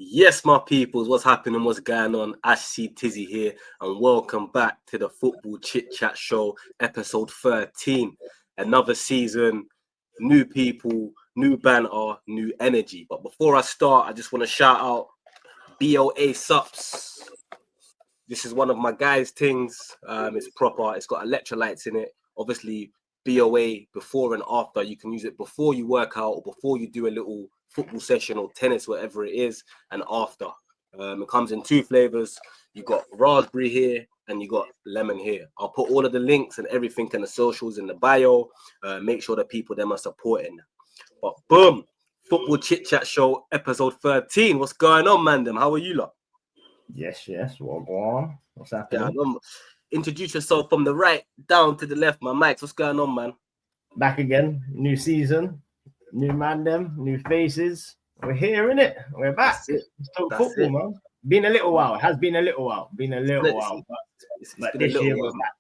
Yes, my peoples, what's happening? What's going on? Ashctizzy here, and welcome back to the Football Chit Chat Show, episode 13. Another season, new people, new banter, new energy. But before I start, I just want to shout out BOA Sups. This is one of my guys' things. It's proper. It's got electrolytes in it. Obviously, BOA before and after. You can use it before you work out or before you do a little football session or tennis, whatever it is, and after. It comes in two flavors. You got raspberry here and you got lemon here. I'll put all of the links and everything in the socials in the bio. Make sure the people them are supporting. But boom, Football Chit Chat Show, episode 13. What's going on, man? How are you lot? Yes. What go on? What's happening? Yeah, introduce yourself from the right down to the left, my Max. What's going on, man? Back again, new season, new man, new faces. We're here, innit? We're back. It's football, man. Been a little while. It has been a little while. But this year we're back.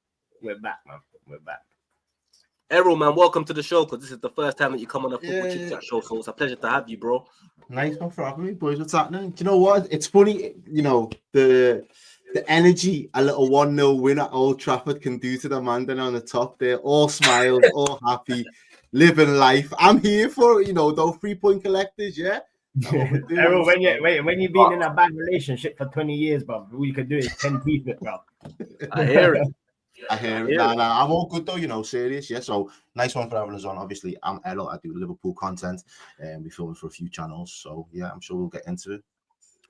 We're back, man. We're back. Errol, man, welcome to the show because this is the first time that you come on a Football Chit Chat show, so it's a pleasure to have you, bro. Nice one for having me, boys. What's happening? Do you know what? It's funny, the energy a little 1-0 win at Old Trafford can do to the man down on the top there. All smiles, all happy, living life. I'm here for it, those 3-point collectors, yeah? Errol, when you've been in a bad relationship for 20 years, bro, all you could do is 10 keep it, bro. I hear it. Nah, I'm all good though, serious. Yeah, so nice one for having us on. Obviously, I'm Elo. I do Liverpool content, and we film for a few channels. So yeah, I'm sure we'll get into it.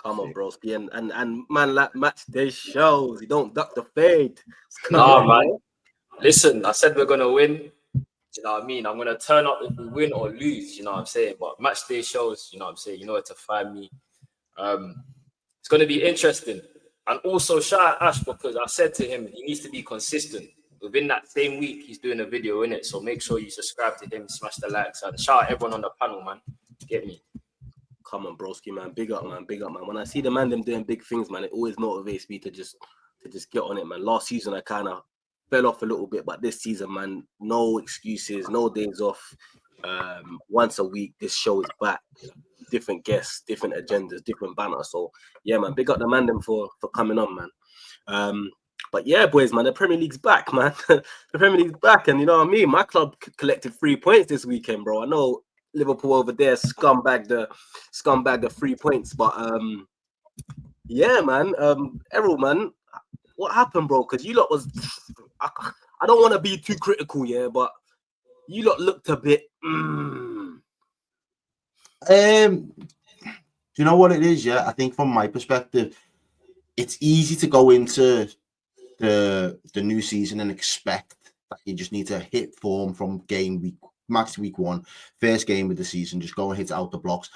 Come on, broski, and man, like match day shows. You don't duck the fade. Nah, man. Listen, I said we're gonna win. You know what I mean? I'm gonna turn up if we win or lose. You know what I'm saying? But match day shows. You know what I'm saying? You know where to find me. It's gonna be interesting. And also shout out Ash because I said to him he needs to be consistent. Within that same week, he's doing a video in it. So make sure you subscribe to him, smash the likes, and shout out everyone on the panel, man. Get me. Come on, broski, man. Big up, man. When I see the man them doing big things, man, it always motivates me to just get on it, man. Last season I kind of fell off a little bit, but this season, man, no excuses, no days off. Once a week, this show is back. Different guests, different agendas, different banner. So yeah, man, big up the man them for coming on, man. But yeah, boys, man, the Premier League's back, man. The Premier League's back, and you know what I mean. My club collected 3 points this weekend, bro. I know Liverpool over there scumbag the 3 points, but yeah, man. Errol, man, what happened, bro? Because you lot was, I don't want to be too critical, yeah, but you lot looked a bit. Do you know what it is? Yeah, I think from my perspective, it's easy to go into the new season and expect that you just need to hit form from game week, max week 1, first game of the season, just go and hit out the blocks.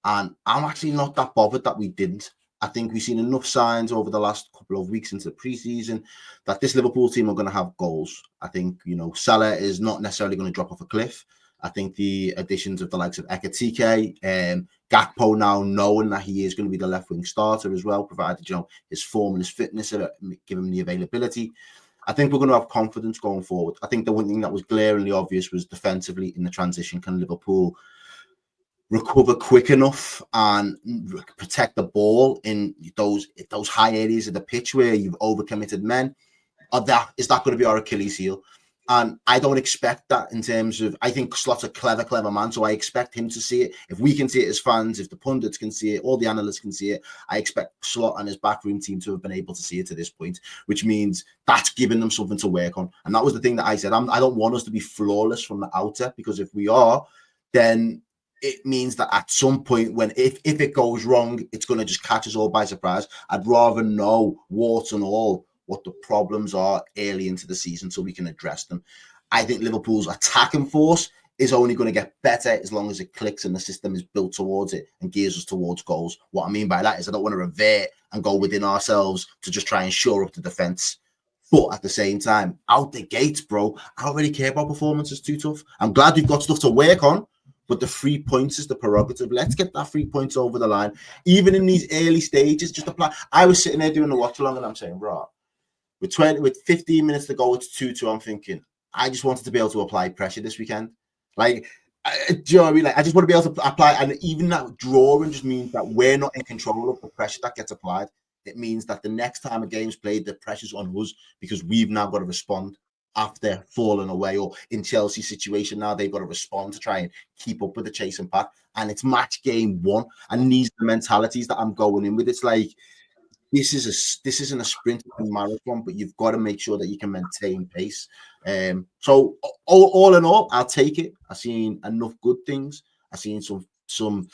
And I'm actually not that bothered that we didn't. I think we've seen enough signs over the last couple of weeks into the preseason that this Liverpool team are going to have goals. I think, Salah is not necessarily going to drop off a cliff. I think the additions of the likes of Ashctizzy and Gakpo now knowing that he is going to be the left wing starter as well, provided his form and his fitness give him the availability. I think we're going to have confidence going forward. I think the one thing that was glaringly obvious was defensively in the transition. Can Liverpool recover quick enough and protect the ball in those high areas of the pitch where you've overcommitted men? Is that going to be our Achilles heel? And I don't expect that in terms of, I think Slot's a clever man, so I expect him to see it. If we can see it as fans, if the pundits can see it, all the analysts can see it, I expect Slot and his backroom team to have been able to see it to this point, which means that's giving them something to work on. And that was the thing that I said. I don't want us to be flawless from the outset, because if we are, then it means that at some point if it goes wrong, it's going to just catch us all by surprise. I'd rather know, warts and all, what the problems are early into the season so we can address them. I think Liverpool's attacking force is only going to get better as long as it clicks and the system is built towards it and gears us towards goals. What I mean by that is I don't want to revert and go within ourselves to just try and shore up the defence. But at the same time, out the gates, bro, I don't really care about performances too tough. I'm glad we've got stuff to work on, but the 3 points is the prerogative. Let's get that 3 points over the line. Even in these early stages, just apply. I was sitting there doing the watch along and I'm saying, right, with 15 minutes to go, it's 2-2. I'm thinking, I just wanted to be able to apply pressure this weekend. Like, do you know what I mean? Like, I just want to be able to apply, and even that drawing just means that we're not in control of the pressure that gets applied. It means that the next time a game's played, the pressure's on us because we've now got to respond after falling away, or in Chelsea's situation now, they've got to respond to try and keep up with the chasing pack. And it's match game 1, and these are the mentalities that I'm going in with. It's like, this isn't a sprint, it's a marathon, but you've got to make sure that you can maintain pace. So all in all, I'll take it. I've seen enough good things. I've seen some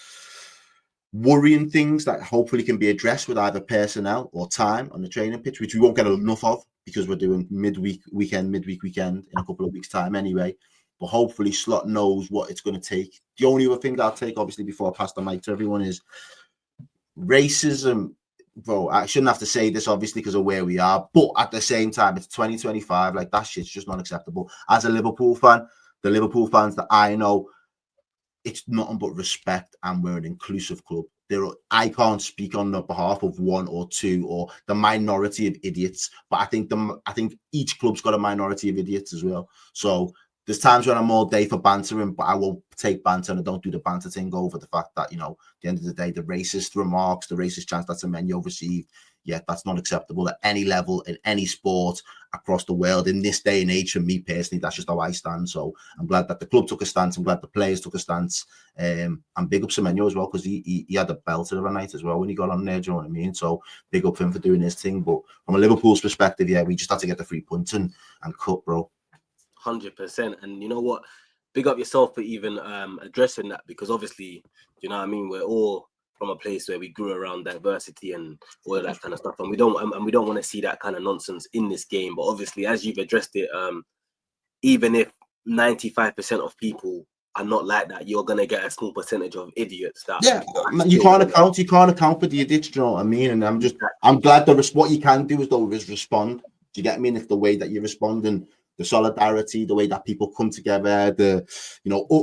worrying things that hopefully can be addressed with either personnel or time on the training pitch, which we won't get enough of because we're doing midweek weekend in a couple of weeks' time anyway. But hopefully Slot knows what it's going to take. The only other thing that I'll take, obviously, before I pass the mic to everyone, is racism. Bro, I shouldn't have to say this, obviously, because of where we are. But at the same time, it's 2025. Like, that shit's just not acceptable. As a Liverpool fan, the Liverpool fans that I know, it's nothing but respect, and we're an inclusive club. I can't speak on the behalf of one or two or the minority of idiots, but I think each club's got a minority of idiots as well. So there's times when I'm all day for bantering, but I won't take banter, and I don't do the banter thing over the fact that, at the end of the day, the racist remarks, the racist chants that Semenyo received, yeah, that's not acceptable at any level, in any sport, across the world, in this day and age. For me personally, that's just how I stand. So I'm glad that the club took a stance. I'm glad the players took a stance. And big up Semenyo as well, because he had a belter of a night as well when he got on there, do you know what I mean? So big up him for doing his thing. But from a Liverpool's perspective, yeah, we just had to get the 3 points and cut, bro. 100%. And you know what? Big up yourself for even addressing that, because obviously, you know what I mean, we're all from a place where we grew around diversity and all of that kind of stuff, and we don't want to see that kind of nonsense in this game. But obviously, as you've addressed it, even if 95% of people are not like that, you're gonna get a small percentage of idiots that you can't account for the idiots, do you know what I mean? And I'm glad what you can do is respond. Do you get me? And if the way that you respond, and the solidarity, the way that people come together,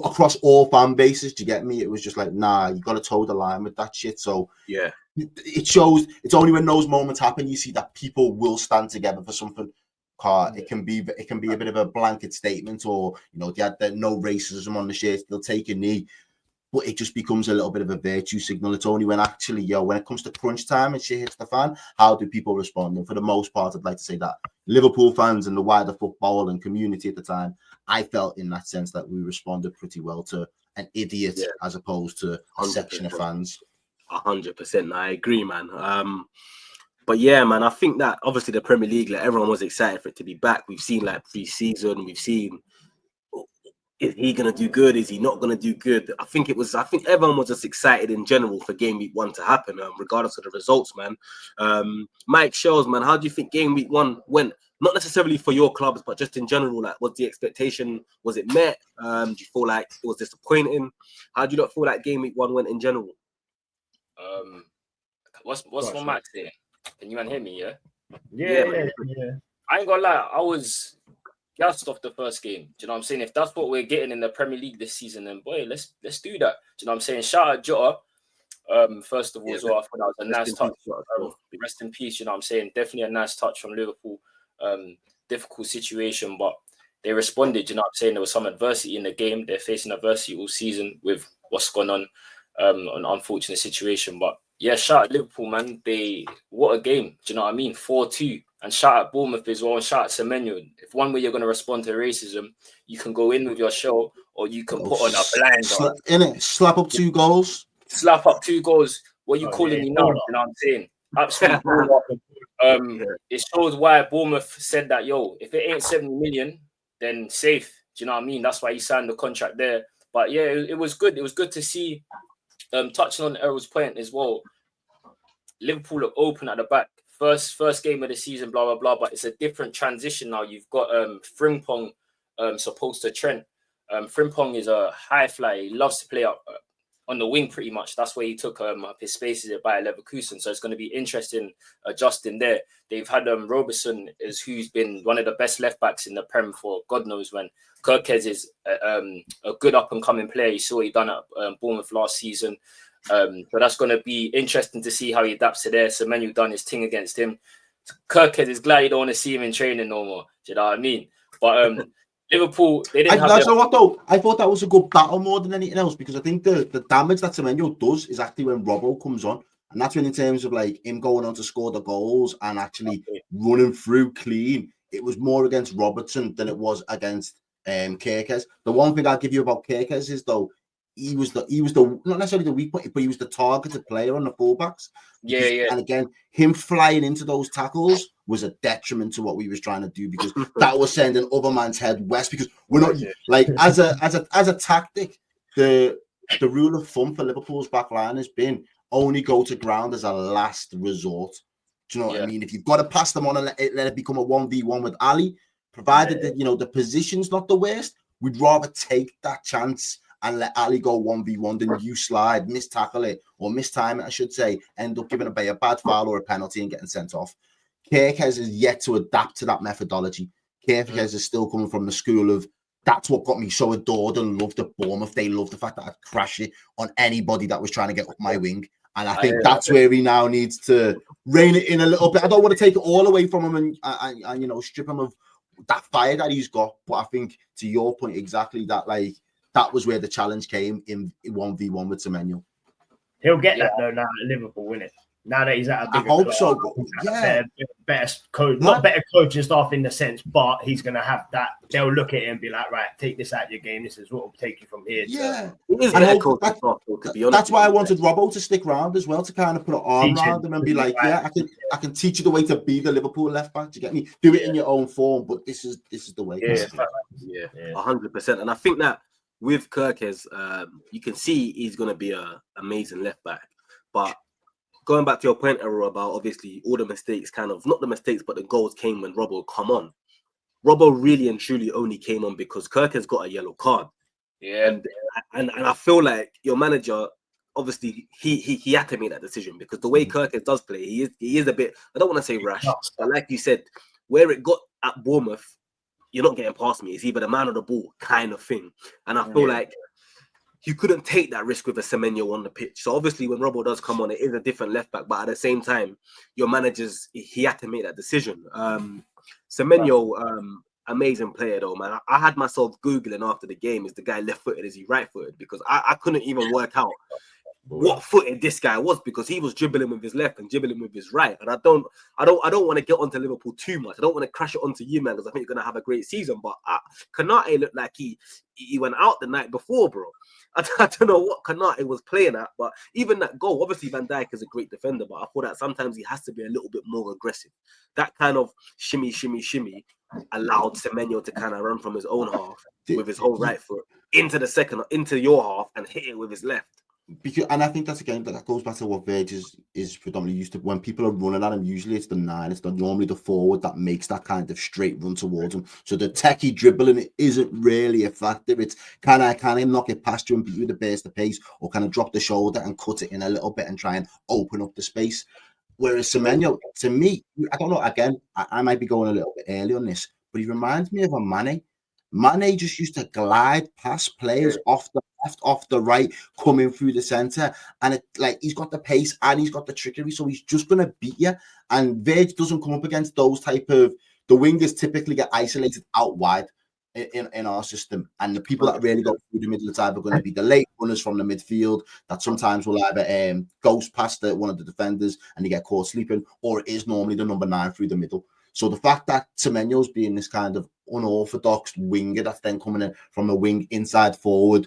across all fan bases, do you get me? It was just like, nah, you got to toe the line with that shit. So yeah, it shows. It's only when those moments happen you see that people will stand together for something. It can be a bit of a blanket statement, or they had no racism on the shirt, they'll take a knee. But it just becomes a little bit of a virtue signal. It's only when actually, when it comes to crunch time and shit hits the fan, how do people respond? And for the most part, I'd like to say that Liverpool fans and the wider football and community at the time, I felt in that sense that we responded pretty well to an idiot as opposed to a 100%. Section of fans. 100%. I agree, man. But yeah, man, I think that obviously the Premier League, like, everyone was excited for it to be back. We've seen like pre-season, we've seen, is he gonna do good? Is he not gonna do good? I think everyone was just excited in general for Game Week 1 to happen, regardless of the results, man. Mike Shells, man, how do you think Game Week 1 went? Not necessarily for your clubs, but just in general. Like, was the expectation, was it met? Do you feel like it was disappointing? How do you not feel like Game Week 1 went in general? What's my Max there? Can you man hear me? Yeah. I ain't gonna lie, I was gassed off the first game. Do you know what I'm saying? If that's what we're getting in the Premier League this season, then boy, let's do that. Do you know what I'm saying? Shout out Jota. First of all, as well, I thought that was a nice touch. Rest in peace. You know what I'm saying? Definitely a nice touch from Liverpool. Difficult situation, but they responded. You know what I'm saying? There was some adversity in the game. They're facing adversity all season with what's gone on, an unfortunate situation. But yeah, shout out Liverpool, man. What a game. Do you know what I mean? 4-2. And shout out Bournemouth as well, and shout out Semenyo. If one way you're going to respond to racism, you can go in with your show, or you can put on a blind. Slap up 2 goals. Slap up 2 goals. What are you calling me now? You know what I'm saying? Absolutely. It shows why Bournemouth said that, if it ain't 70 million, then safe. Do you know what I mean? That's why he signed the contract there. But yeah, it was good. It was good to see. Touching on Errol's point as well, Liverpool look open at the back. First game of the season, blah, blah, blah. But it's a different transition now. You've got Frimpong supposed to Trent. Frimpong is a high flyer. He loves to play up on the wing pretty much. That's where he took up his spaces at Bayer Leverkusen. So it's going to be interesting adjusting there. They've had Robertson, who's been one of the best left backs in the Prem for God knows when. Kirkez is a good up-and-coming player. You saw what he done at Bournemouth last season. So that's going to be interesting to see how he adapts to there. Semenyo done his thing against him. Kirkhead is glad you don't want to see him in training no more. Do you know what I mean? But Liverpool, they didn't I thought that was a good battle more than anything else, because I think the damage that Semenyo does is actually when Robbo comes on. And that's when, in terms of like him going on to score the goals and actually running through clean, it was more against Robertson than it was against Kerkez. The one thing I'll give you about Kerkez is, though, he was the not necessarily the weak point, but he was the targeted player on the fullbacks. Yeah. And again, him flying into those tackles was a detriment to what we was trying to do, because that was sending other man's head west. Because we're not like, as a tactic, the rule of thumb for Liverpool's back line has been only go to ground as a last resort. Do you know what I mean? If you've got to pass them on and let it become a 1v1 with Ali, provided that the position's not the worst, we'd rather take that chance and let Ali go 1v1 than you slide, mistackle it, or mistime it, I should say, end up giving a bad foul or a penalty and getting sent off. Kerkez is yet to adapt to that methodology. Kerkez is still coming from the school of, that's what got me so adored and loved at Bournemouth. They loved the fact that I'd crash it on anybody that was trying to get up my wing. And I think that's where he now needs to rein it in a little bit. I don't want to take it all away from him and strip him of that fire that he's got. But I think, to your point exactly, that that was where the challenge came in 1v1 with Semenyo. He'll get that though now at Liverpool, win it. Now that he's at a bigger I hope club, so. But better coach, not better coaching staff in the sense, but he's gonna have that. They'll look at it and be like, right, take this out of your game. This is what will take you from here. That's why I wanted Robbo to stick around as well, to kind of put an arm around him and be like, I can teach you the way to be the Liverpool left back. Do you get me? Do it in your own form, but this is the way. 100%. And I think that with Kerkez, you can see he's going to be an amazing left back. But going back to your point, Errol, about obviously all the mistakes, not the mistakes, but the goals came when Robbo come on. Robbo really and truly only came on because Kerkez got a yellow card. Yeah. And I feel like your manager, obviously, he had to make that decision, because the way Kerkez does play, he is a bit, I don't want to say rash, but like you said, where it got at Bournemouth, you're not getting past me. It's either the man or the ball kind of thing. And I feel like you couldn't take that risk with a Semenyo on the pitch. So obviously when Robbo does come on, it is a different left back. But at the same time, your manager's, he had to make that decision. Semenyo, amazing player though, man. I had myself Googling after the game, is the guy left-footed, is he right-footed? Because I couldn't even work out what footed this guy was, because he was dribbling with his left and dribbling with his right. And I don't want to get onto Liverpool too much. I don't want to crash it onto you, man, because I think you're gonna have a great season. But Konate looked like he went out the night before, bro. I don't know what Konate was playing at, but even that goal, obviously Van Dijk is a great defender, but I thought that sometimes he has to be a little bit more aggressive. That kind of shimmy allowed Semenyo to kind of run from his own half with his whole right foot into your half and hit it with his left. And I think that's again that goes back to what Verge is predominantly used to. When people are running at him, usually it's the 9, it's normally the forward that makes that kind of straight run towards him. So the techie dribbling isn't really effective. It's can I knock it past you and beat you with the burst of pace, or can I drop the shoulder and cut it in a little bit and try and open up the space? Whereas Semenyo, to me, I don't know, again, I might be going a little bit early on this, but he reminds me of a Mane. Mane just used to glide past players off the left, off the right, coming through the centre, and he's got the pace and he's got the trickery, so he's just going to beat you. And Verge doesn't come up against those type of, the wingers typically get isolated out wide in our system, and the people that really go through the middle of the time are going to be the late runners from the midfield that sometimes will either ghost past one of the defenders and they get caught sleeping, or it is normally the number 9 through the middle. So the fact that Semenyo's being this kind of unorthodox winger that's then coming in from the wing inside forward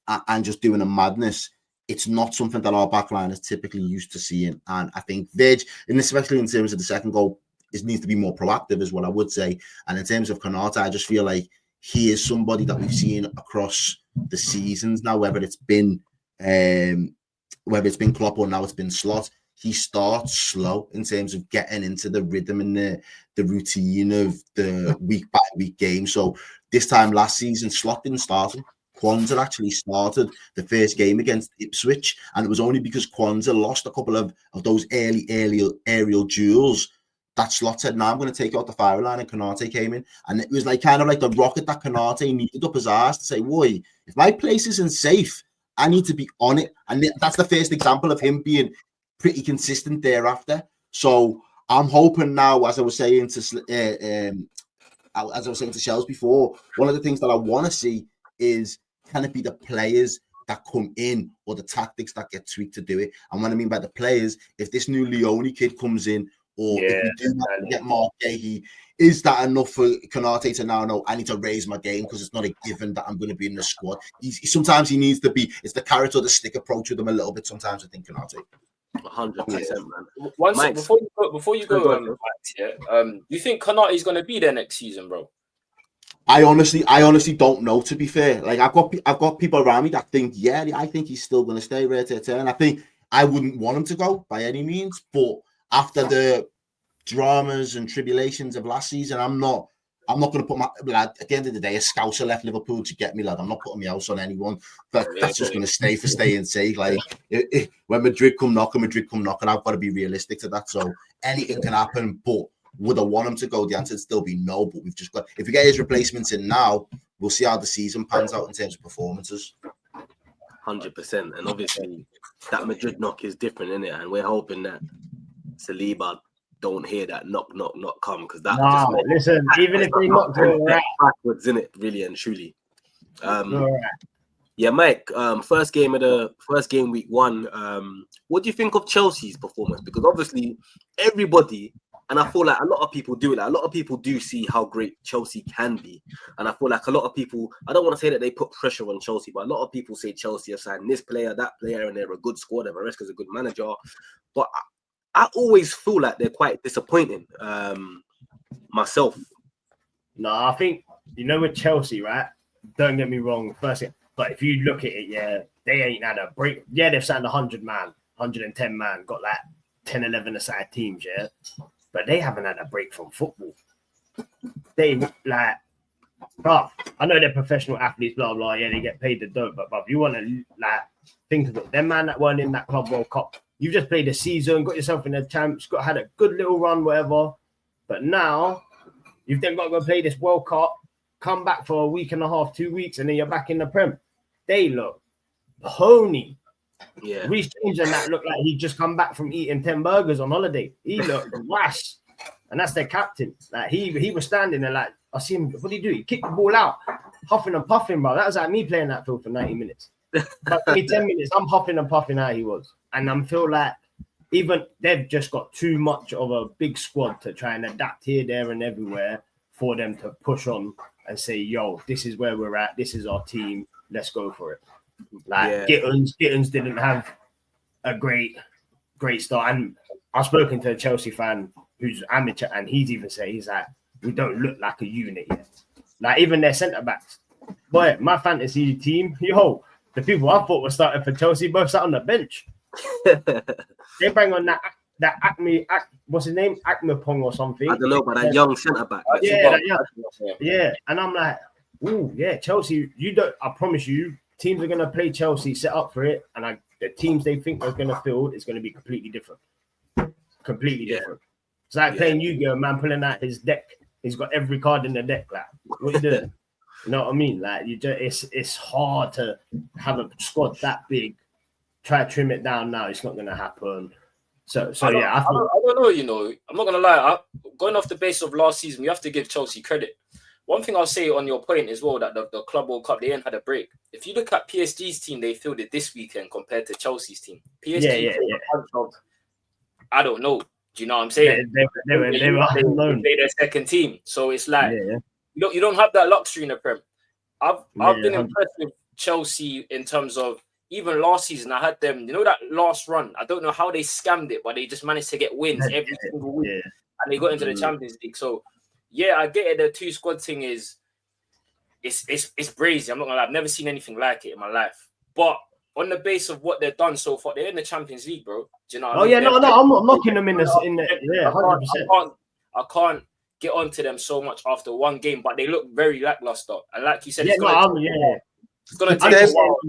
and just doing a madness, it's not something that our backline is typically used to seeing. And I think Verge, and especially in terms of the second goal, needs to be more proactive, is what I would say. And in terms of Konate, I just feel like he is somebody that we've seen across the seasons now, whether it's been Klopp or now it's been Slot. He starts slow in terms of getting into the rhythm and the routine of the week-by-week game. So this time last season, Slot didn't start him. Kwanzaa actually started the first game against Ipswich, and it was only because Kwanzaa lost a couple of those early aerial duels that Slot said, "Now I'm going to take out the firing line," and Konate came in. And it was kind of like the rocket that Konate needed up his arse to say, "Woi, if my place isn't safe, I need to be on it." And that's the first example of him being pretty consistent thereafter. So I'm hoping now, as I was saying to as I was saying to Shells before, one of the things that I want to see is, can it be the players that come in or the tactics that get tweaked to do it? And what I mean by the players, if this new Leone kid comes in, or if we do get Mark Gahey, is that enough for Konate to now know I need to raise my game because it's not a given that I'm going to be in the squad? Sometimes he needs to be, it's the carrot or the stick approach with him a little bit sometimes, I think, Konate. 100%, man. Before you go, Max, do you think Konate is going to be there next season, bro? I honestly don't know, to be fair. Like, I've got people around me that think, I think he's still going to stay right there. And I think I wouldn't want him to go by any means, but after the dramas and tribulations of last season, I'm not going to put my, lad, at the end of the day, a Scouser left Liverpool to get me, lad. I'm not putting my house on anyone. That's just going to stay for staying's sake. Like, when Madrid come knocking, I've got to be realistic to that. So anything can happen, but would I want him to go? The answer would still be no, but we've just got, if we get his replacements in now, we'll see how the season pans out in terms of performances. 100%. And obviously, that Madrid knock is different, isn't it? And we're hoping that Saliba don't hear that knock come, because that even if they knock it backwards, isn't it? Really and truly. Yeah, Mike. First game week 1. What do you think of Chelsea's performance? Because obviously everybody, and I feel like a lot of people do it. Like, a lot of people do see how great Chelsea can be, and I feel like a lot of people, I don't want to say that they put pressure on Chelsea, but a lot of people say Chelsea have signed this player, that player, and they're a good squad, and Maresca's a good manager. But I always feel like they're quite disappointing, myself. No, I think, with Chelsea, right? Don't get me wrong, but if you look at it, they ain't had a break. Yeah, they've signed 100 man, 110 man, got like 10, 11 aside teams, but they haven't had a break from football. They I know they're professional athletes, blah blah. Yeah, they get paid the dope, but if you want to think of it, them man that weren't in that Club World Cup, you've just played a season, got yourself in the champs, had a good little run, whatever. But now you've then got to go play this World Cup, come back for a week and a half, 2 weeks, and then you're back in the Prem. They look pony. Yeah. Reece James and that looked like he'd just come back from eating 10 burgers on holiday. He looked rash. And that's their captain. Like, he was standing there like, I see him, what did he do? He kicked the ball out, huffing and puffing, bro. That was like me playing that field for 90 minutes. But 10 minutes, I'm huffing and puffing how he was. And I feel like even they've just got too much of a big squad to try and adapt here, there, and everywhere for them to push on and say, yo, this is where we're at. This is our team. Let's go for it. Gittins didn't have a great start. And I've spoken to a Chelsea fan who's amateur, and he's even said, he's like, we don't look like a unit yet. Like, even their centre-backs. Boy, my fantasy team, the people I thought were starting for Chelsea both sat on the bench. They bring on that what's his name? Akmapong or something. I don't know, but that young centre-back. Yeah. And I'm like, ooh, yeah, Chelsea, I promise you, teams are going to play Chelsea, set up for it, and the teams they think are going to field is going to be completely different. Different. It's like playing Yu-Gi-Oh! Man pulling out his deck. He's got every card in the deck. Like, what you doing? You know what I mean? Like, it's hard to have a squad that big. Try to trim it down now. It's not going to happen. So I don't know. I'm not going to lie. Going off the base of last season, you have to give Chelsea credit. One thing I'll say on your point as well, that the Club World Cup, they ain't had a break. If you look at PSG's team, they fielded this weekend compared to Chelsea's team. PSG, I don't know. Do you know what I'm saying? They were their second team. So it's like, you don't have that luxury in the Prem. I've been impressed with Chelsea in terms of, even last season, I had them, that last run. I don't know how they scammed it, but they just managed to get wins every single week. Yeah. And they got into the Champions League. So, I get it. The two squad thing is, it's brazy. I'm not gonna lie. I've never seen anything like it in my life. But on the base of what they've done so far, they're in the Champions League, bro. Do you know what I mean? No, I'm not knocking them in the 100%. I can't get onto them so much after one game, but they look very lackluster. And like you said, it's gonna take a while.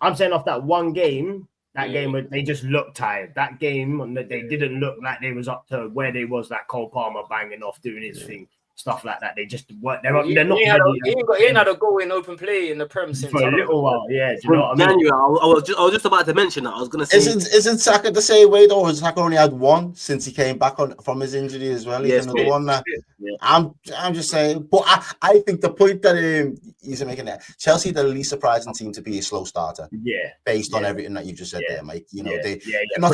I'm saying off that one game, game where they just looked tired. That game, they didn't look like they was up to where they was, like Cole Palmer banging off, doing his thing, stuff like that. They just weren't. They're not. He ain't had a goal in open play in the Prem since for a little while. Yeah, do you know what I mean? January, I was just about to mention that. I was going to say, isn't Saka the same way though? Has Saka only had one since he came back from his injury as well? He's another one that. I'm just saying. But I think the point that he's making there, Chelsea, the least surprising team to be a slow starter. Yeah. Based on everything that you've just said there, Mike. You know, not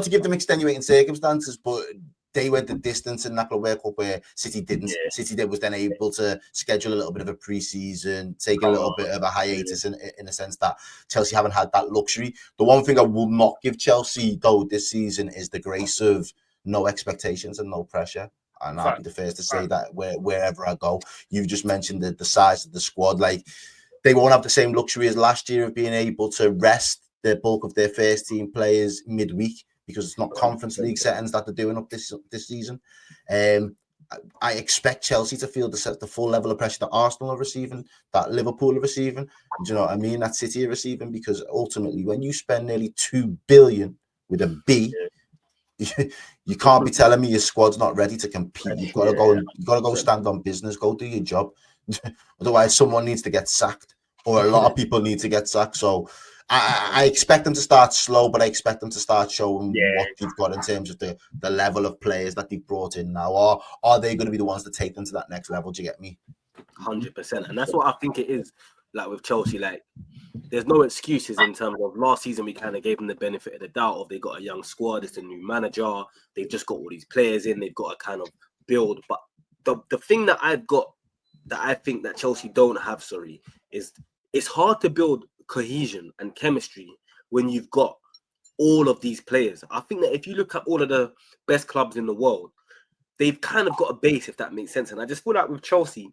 to give them extenuating circumstances, but they went the distance in that World Cup where City didn't. Yeah. City was then able to schedule a little bit of a pre-season, take a little bit of a hiatus in a sense that Chelsea haven't had that luxury. The one thing I will not give Chelsea, though, this season is the grace of no expectations and no pressure. And I'll be the first to say that wherever I go. You've just mentioned the size of the squad. Like, they won't have the same luxury as last year of being able to rest the bulk of their first team players midweek because it's not Conference League settings that they're doing up this season. I expect Chelsea to feel the full level of pressure that Arsenal are receiving, that Liverpool are receiving. Do you know what I mean? That City are receiving, because ultimately, when you spend nearly $2 billion with a B, you can't be telling me your squad's not ready to compete. You've got to go stand on business, go do your job. Otherwise, someone needs to get sacked, or a lot of people need to get sacked. So I expect them to start slow, but I expect them to start showing what they've got in terms of the level of players that they've brought in now. Or are they going to be the ones that take them to that next level? Do you get me? 100%. And that's what I think it is. Like with Chelsea, like, there's no excuses in terms of last season. We kind of gave them the benefit of the doubt of they got a young squad, it's a new manager, they've just got all these players in, they've got to kind of build. But the thing that I've got that I think that Chelsea don't have, is it's hard to build cohesion and chemistry when you've got all of these players. I think that if you look at all of the best clubs in the world, they've kind of got a base, if that makes sense. And I just feel like with Chelsea,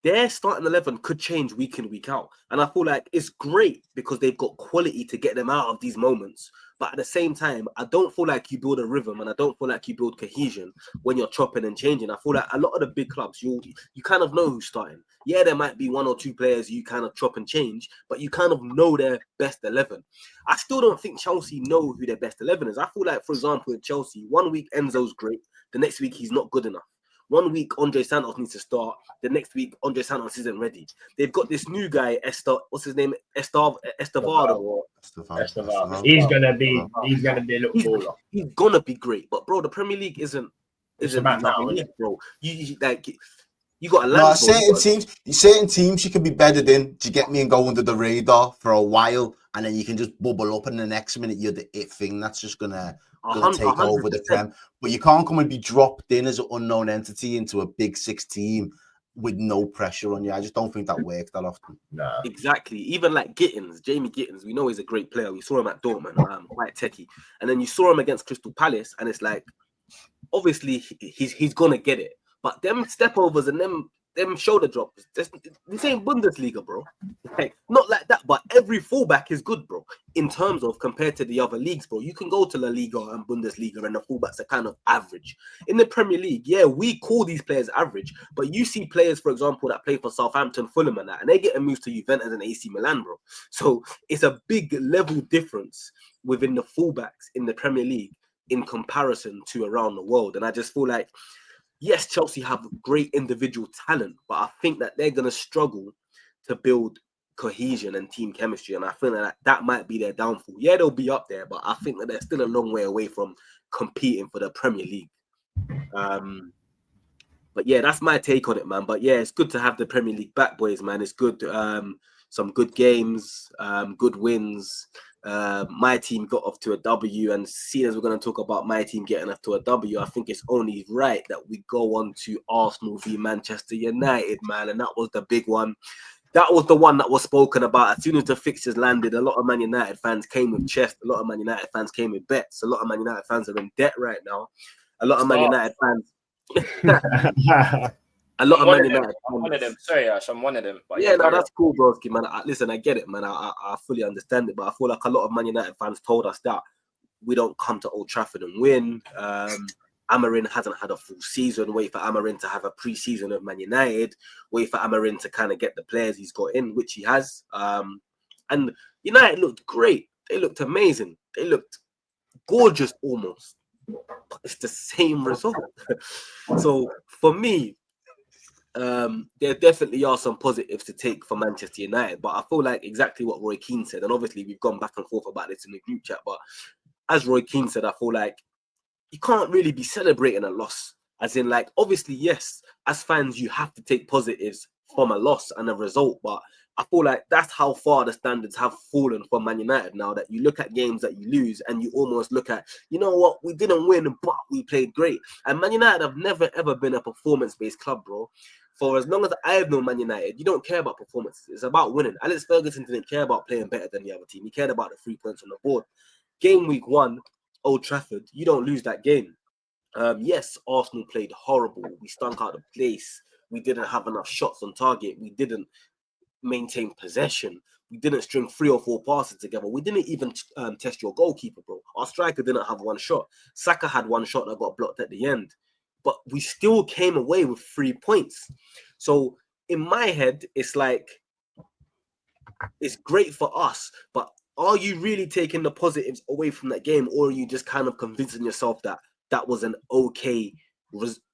their starting 11 could change week in, week out. And I feel like it's great because they've got quality to get them out of these moments. But at the same time, I don't feel like you build a rhythm, and I don't feel like you build cohesion when you're chopping and changing. I feel like a lot of the big clubs, you kind of know who's starting. Yeah, there might be one or two players you kind of chop and change, but you kind of know their best 11. I still don't think Chelsea know who their best 11 is. I feel like, for example, with Chelsea, one week Enzo's great, the next week he's not good enough. One week, Andre Santos needs to start. The next week, Andre Santos isn't ready. They've got this new guy, what's his name? Estevado. He's gonna be a little baller. He's gonna be great. But bro, the Premier League isn't about now, league, bro. You got a land. Certain teams you can be bedded in. Do you get me? And go under the radar for a while, and then you can just bubble up, and the next minute you're the it thing that's just gonna take over the Prem. But you can't come and be dropped in as an unknown entity into a Big Six team with no pressure on you. I just don't think that works that often. No. Exactly. Even like Jamie Gittins, we know he's a great player. We saw him at Dortmund, quite techie. And then you saw him against Crystal Palace, and it's like, obviously he's gonna get it. But them step overs and them shoulder drops, this ain't Bundesliga, bro. Like, not like that, but every fullback is good, bro. In terms of compared to the other leagues, bro. You can go to La Liga and Bundesliga and the fullbacks are kind of average. In the Premier League, yeah, we call these players average, but you see players, for example, that play for Southampton, Fulham and that, and they get moves to Juventus and AC Milan, bro. So it's a big level difference within the fullbacks in the Premier League in comparison to around the world. And I just feel like, yes, Chelsea have great individual talent, but I think that they're going to struggle to build cohesion and team chemistry. And I think that might be their downfall. Yeah, they'll be up there, but I think that they're still a long way away from competing for the Premier League. But yeah, that's my take on it, man. But yeah, it's good to have the Premier League back, boys, man. It's good. Some good games, good wins. My team got off to a W, and seeing as we're going to talk about my team getting off to a W, I think it's only right that we go on to Arsenal v Manchester United, man. And that was the big one. That was the one that was spoken about as soon as the fixtures landed. A lot of Man United fans came with chest. A lot of Man United fans came with bets. A lot of Man United fans are in debt right now. A lot of Man United fans. A lot of Man United. I'm one of them. Sorry, Ash, I'm one of them. But yeah, no, that's cool, broski, man. Listen, I get it, man. I fully understand it, but I feel like a lot of Man United fans told us that we don't come to Old Trafford and win. Amarin hasn't had a full season. Wait for Amarin to have a pre-season of Man United. Wait for Amarin to kind of get the players he's got in, which he has. And United looked great. They looked amazing. They looked gorgeous almost. But it's the same result. So for me, there definitely are some positives to take for Manchester United, but I feel like exactly what Roy Keane said, and obviously we've gone back and forth about this in the group chat, but as Roy Keane said, I feel like you can't really be celebrating a loss As in, like, obviously, yes, as fans, you have to take positives from a loss and a result, but I feel like that's how far the standards have fallen for Man United now, that you look at games that you lose and you almost look at, you know what, we didn't win, but we played great. And Man United have never, ever been a performance-based club, bro. For as long as I've known Man United, you don't care about performances. It's about winning. Alex Ferguson didn't care about playing better than the other team. He cared about the 3 points on the board. Game week 1, Old Trafford, you don't lose that game. Yes, Arsenal played horrible. We stunk out of place. We didn't have enough shots on target. We didn't maintain possession. We didn't string 3 or 4 passes together. We didn't even test your goalkeeper, bro. Our striker didn't have 1 shot. Saka had 1 shot that got blocked at the end. But we still came away with 3 points. So in my head, it's like, it's great for us, but are you really taking the positives away from that game, or are you just kind of convincing yourself that that was an okay,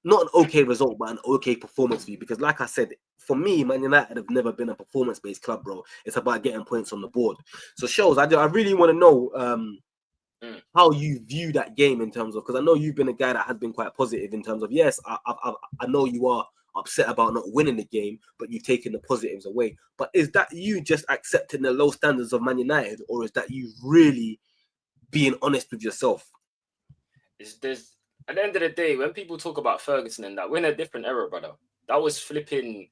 not an okay result, but an okay performance for you? Because like I said, for me, Man United have never been a performance-based club, bro. It's about getting points on the board. So, Shells, I really want to know how you view that game in terms of, because I know you've been a guy that has been quite positive in terms of, yes, I know you are upset about not winning the game, but you've taken the positives away. But is that you just accepting the low standards of Man United, or is that you really being honest with yourself? There's at the end of the day, when people talk about Ferguson and that, we're in a different era, brother. That was flipping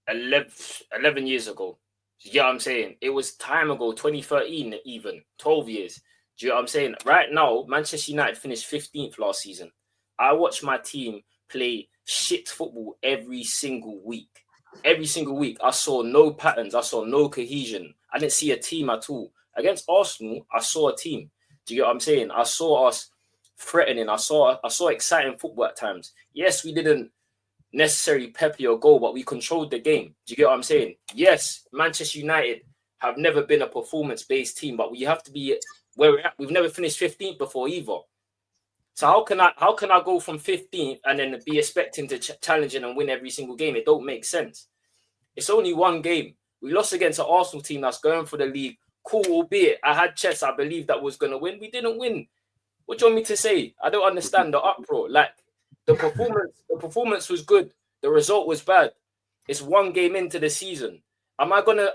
11 years ago. You get what I'm saying? It was time ago, 2013 even, 12 years. Do you know what I'm saying? Right now, Manchester United finished 15th last season. I watch my team play shit football every single week. Every single week, I saw no patterns. I saw no cohesion. I didn't see a team at all. Against Arsenal, I saw a team. Do you get what I'm saying? I saw us threatening. I saw exciting football at times. Yes, we didn't necessarily pepper your goal, but we controlled the game. Do you get what I'm saying? Yes, Manchester United have never been a performance-based team, but we have to be where we're at. We've never finished 15th before either. So how can I go from 15th and then be expecting to challenge and win every single game? It don't make sense. It's only one game. We lost against an Arsenal team that's going for the league. Cool, albeit I had chess. I believe that was going to win. We didn't win. What do you want me to say? I don't understand the uproar. Like, the performance was good. The result was bad. It's one game into the season. Am I gonna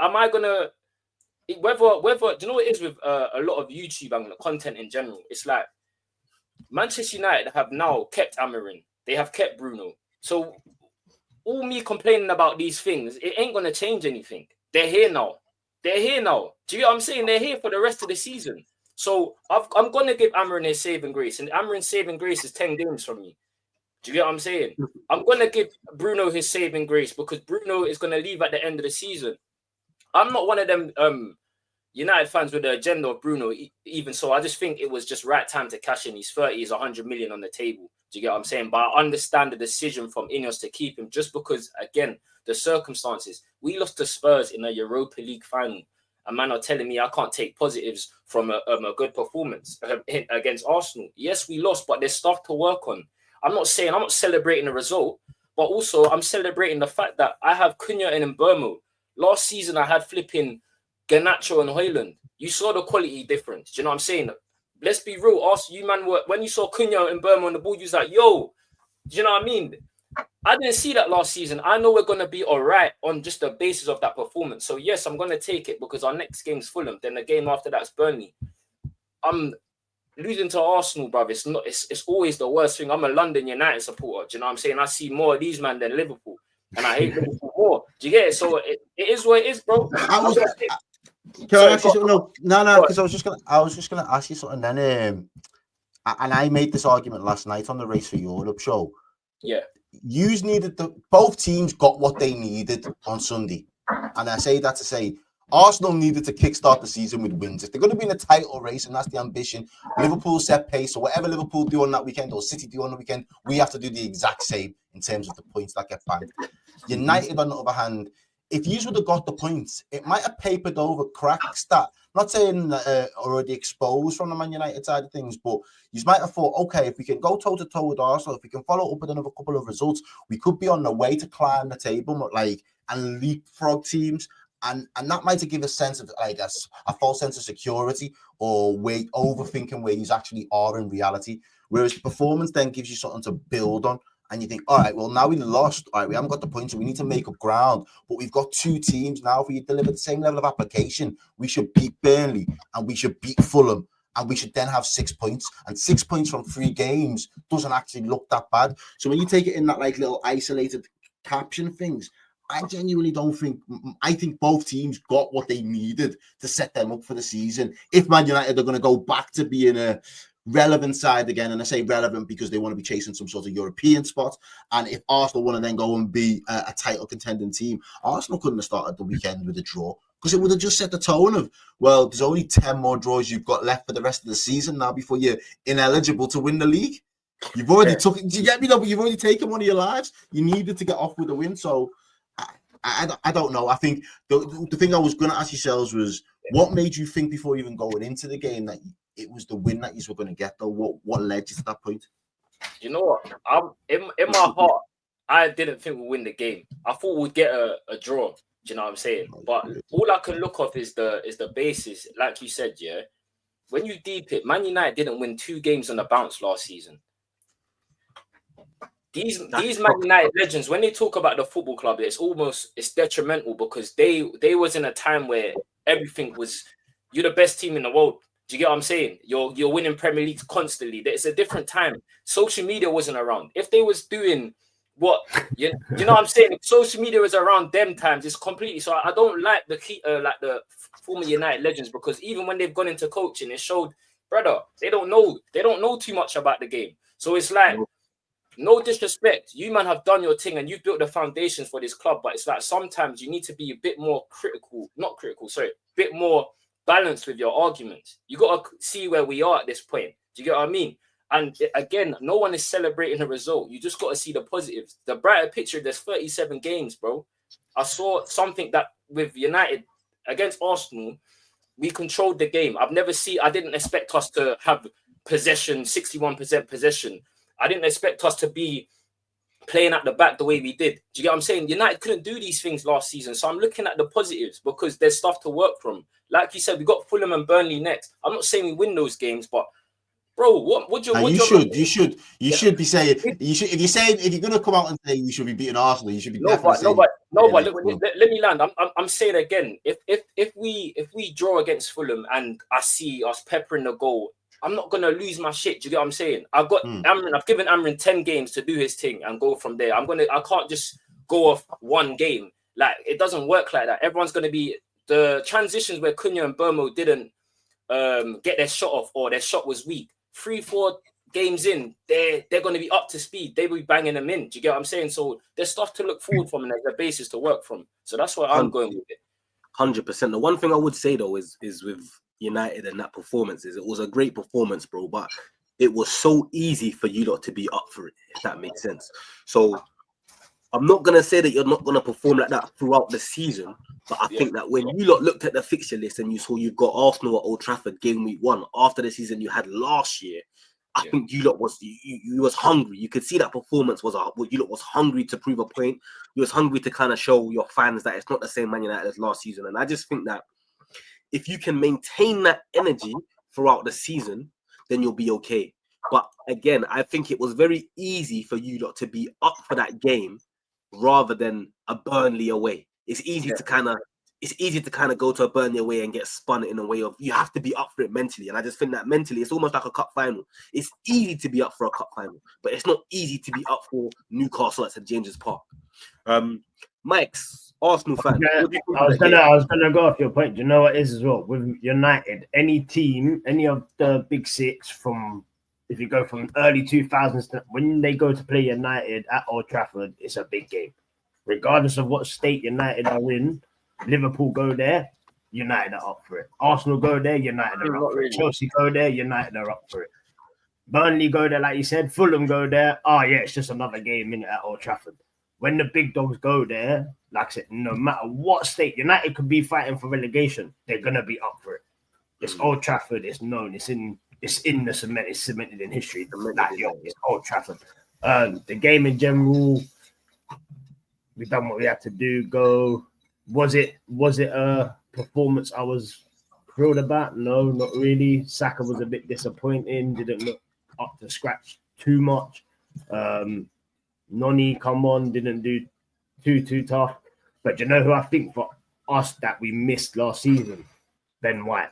whether do you know what it is with a lot of YouTube and content in general? It's like Manchester United have now kept Amorim. They have kept Bruno. So all me complaining about these things, it ain't gonna change anything. They're here now. They're here now. Do you know what I'm saying? They're here for the rest of the season. So I'm gonna give Amorim his saving grace, and Amorim's saving grace is 10 games from me. Do you get what I'm saying? I'm going to give Bruno his saving grace because Bruno is going to leave at the end of the season. I'm not one of them United fans with the agenda of Bruno, even so. I just think it was just right time to cash in. He's 30, he's 100 million on the table. Do you get what I'm saying? But I understand the decision from Ineos to keep him just because, again, the circumstances. We lost to Spurs in a Europa League final. A man are telling me I can't take positives from a good performance against Arsenal. Yes, we lost, but there's stuff to work on. I'm not celebrating the result, but also I'm celebrating the fact that I have Cunha and Mbeumo. Last season, I had flipping Garnacho and Højlund. You saw the quality difference. Do you know what I'm saying? Let's be real. You, man, when you saw Cunha and Mbeumo on the ball, you was like, yo, do you know what I mean? I didn't see that last season. I know we're going to be all right on just the basis of that performance. So, yes, I'm going to take it because our next game's Fulham. Then the game after that's Burnley. Losing to Arsenal, bruv, it's always the worst thing. I'm a London United supporter. Do you know what I'm saying? I see more of these men than Liverpool. And I hate Liverpool more. Do you get it? So it is what it is, bro. Because I was just gonna ask you something then. And I made this argument last night on the Race for Europe show. Yeah. Both teams got what they needed on Sunday. And I say that to say Arsenal needed to kickstart the season with wins. If they're going to be in a title race, and that's the ambition, Liverpool set pace, or whatever Liverpool do on that weekend, or City do on the weekend, we have to do the exact same in terms of the points that get banked. United, on the other hand, if you would have got the points, it might have papered over cracks that, not saying already exposed from the Man United side of things, but you might have thought, okay, if we can go toe-to-toe with Arsenal, if we can follow up with another couple of results, we could be on the way to climb the table, and leapfrog teams. And that might give a sense of, I guess, a false sense of security, or overthinking where you actually are in reality. Whereas performance then gives you something to build on and you think, all right, well, now we lost. All right, we haven't got the points, so we need to make up ground. But we've got 2 teams now. If we deliver the same level of application, we should beat Burnley and we should beat Fulham. And we should then have 6 points. And 6 points from 3 games doesn't actually look that bad. So when you take it in that like little isolated caption things, I genuinely don't think. I think both teams got what they needed to set them up for the season. If Man United are going to go back to being a relevant side again, and I say relevant because they want to be chasing some sort of European spot, and if Arsenal want to then go and be a title contending team, Arsenal couldn't have started the weekend with a draw, because it would have just set the tone of, well, there's only 10 more draws you've got left for the rest of the season now before you're ineligible to win the league. You've already took it. Do you get me? No, but you've already taken one of your lives. You needed to get off with a win. So I don't know. I think the thing I was going to ask yourselves was, what made you think before even going into the game that it was the win that you were going to get, though? What led you to that point? You know what? In my heart, I didn't think we'd win the game. I thought we'd get a draw. Do you know what I'm saying? But all I can look off is the basis. Like you said, yeah. When you deep it, Man United didn't win 2 games on the bounce last season. These Man United legends, when they talk about the football club, it's detrimental, because they was in a time where everything was, you're the best team in the world. Do you get what I'm saying? You're winning Premier Leagues constantly. It's a different time. Social media wasn't around. If they was doing what you know what I'm saying, if social media was around them times, it's completely. So I don't like the former United legends, because even when they've gone into coaching, it showed, brother, they don't know too much about the game. So it's like, no disrespect, you man have done your thing and you've built the foundations for this club, but it's like sometimes you need to be a bit more bit more balanced with your arguments. You got to see where we are at this point. Do you get what I mean? And again, no one is celebrating the result. You just got to see the positives. The brighter picture, there's 37 games, bro. I saw something that with United against Arsenal, we controlled the game. I didn't expect us to have possession, 61% possession. I didn't expect us to be playing at the back the way we did. Do you get what I'm saying? United couldn't do these things last season. So I'm looking at the positives, because there's stuff to work from. Like you said, we got Fulham and Burnley next. I'm not saying we win those games, but bro, you should be saying, if you're gonna come out and say you should be beating Arsenal, you should be let me land. I'm saying again, if we draw against Fulham and I see us peppering the goal, I'm not gonna lose my shit. Do you get what I'm saying? I've got Amrin. I've given Amrin 10 games to do his thing and go from there. I can't just go off one game. Like, it doesn't work like that. Everyone's gonna be the transitions where Cunha and Bournemouth didn't get their shot off, or their shot was weak. 3-4 games in, they're gonna be up to speed. They will be banging them in. Do you get what I'm saying? So there's stuff to look forward from and there's a basis to work from. So that's why I'm going with it. 100%. The one thing I would say though is with United and that performance is it was a great performance, bro, but it was so easy for you lot to be up for it, if that makes sense. So I'm not gonna say that you're not gonna perform like that throughout the season, but I think that when you lot looked at the fixture list and you saw you've got Arsenal at Old Trafford game week 1 after the season you had last year, I think you lot was you was hungry. You could see that performance was you lot was hungry to prove a point. You was hungry to kind of show your fans that it's not the same Man United as last season. And I just think that if you can maintain that energy throughout the season, then you'll be okay. But again, I think it was very easy for you lot to be up for that game rather than a Burnley away. It's easy to kind of go to a Burnley away and get spun in a way of you have to be up for it mentally. And I just think that mentally, it's almost like a cup final. It's easy to be up for a cup final, but it's not easy to be up for Newcastle at St James's Park. Mike's Arsenal fan. I was gonna go off your point. Do you know what it is as well with United? Any team, any of the big 6 from, if you go from early 2000s to when they go to play United at Old Trafford, it's a big game. Regardless of what state United are in, Liverpool go there, United are up for it. Arsenal go there, United are up for it. Chelsea go there, United are up for it. Burnley go there, like you said. Fulham go there. Oh yeah, it's just another game in it at Old Trafford. When the big dogs go there, like I said, no matter what state, United could be fighting for relegation, they're gonna be up for it. It's Old Trafford. It's known. It's in the cement. It's cemented in history. It's Old Trafford. The game in general, we've done what we had to do. Go. Was it a performance I was thrilled about? No, not really. Saka was a bit disappointing. Didn't look up to scratch too much. Noni come on, didn't do too tough. But you know who I think for us that we missed last season? Ben White.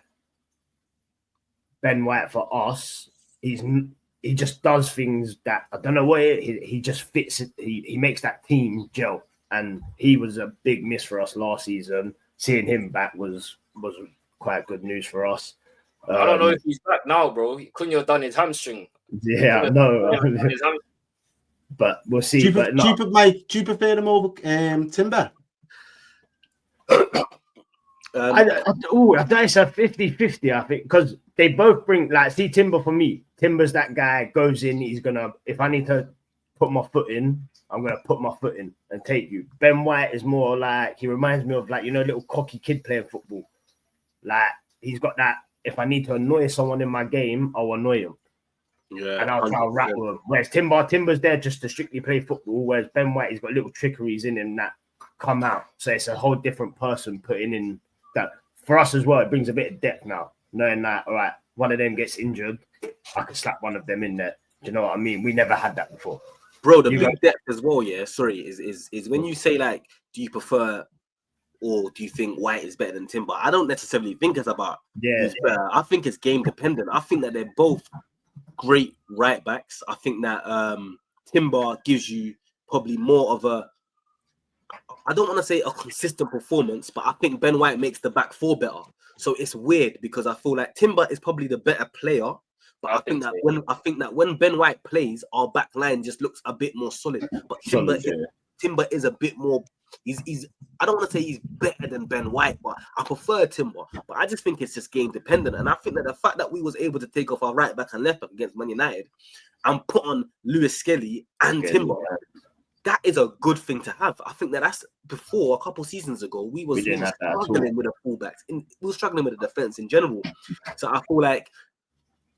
Ben White for us, he just does things that I don't know what he just fits. He makes that team gel, and he was a big miss for us last season. Seeing him back was quite good news for us. I don't know if he's back now, bro. He couldn't have done his hamstring. Yeah, I know. But we'll see. Do you prefer him over Timber? I thought it's a 50-50, I think, because they both bring, like, see, Timber for me. Timber's that guy, goes in, he's going to, if I need to put my foot in, I'm going to put my foot in and take you. Ben White is more like, he reminds me of, like, you know, a little cocky kid playing football. Like, he's got that, if I need to annoy someone in my game, I'll annoy him. Yeah. And I'll try to rattle him. Whereas Timber's there just to strictly play football, whereas Ben White, he's got little trickeries in him that come out. So it's a whole different person putting in that. For us as well, it brings a bit of depth now, knowing that, all right, one of them gets injured, I could slap one of them in there. Do you know what I mean? We never had that before. Bro, the big depth as well, yeah, sorry, is when you say, like, do you prefer or do you think White is better than Timber? I don't necessarily think it's about who's better. I think it's game dependent. I think that they're both great right backs. I think that Timber gives you probably more of a, I don't want to say a consistent performance, but I think Ben White makes the back four better. So it's weird because I feel like Timber is probably the better player, but I think that when Ben White plays, our back line just looks a bit more solid. But Timber is a bit more. He's I don't want to say he's better than Ben White, but I prefer Timber. But I just think it's just game dependent, and I think that the fact that we was able to take off our right back and left back against Man United and put on Lewis Skelly and Timber. That is a good thing to have. I think that's before a couple seasons ago, we were struggling with the fullbacks. We were struggling with the defense in general. So I feel like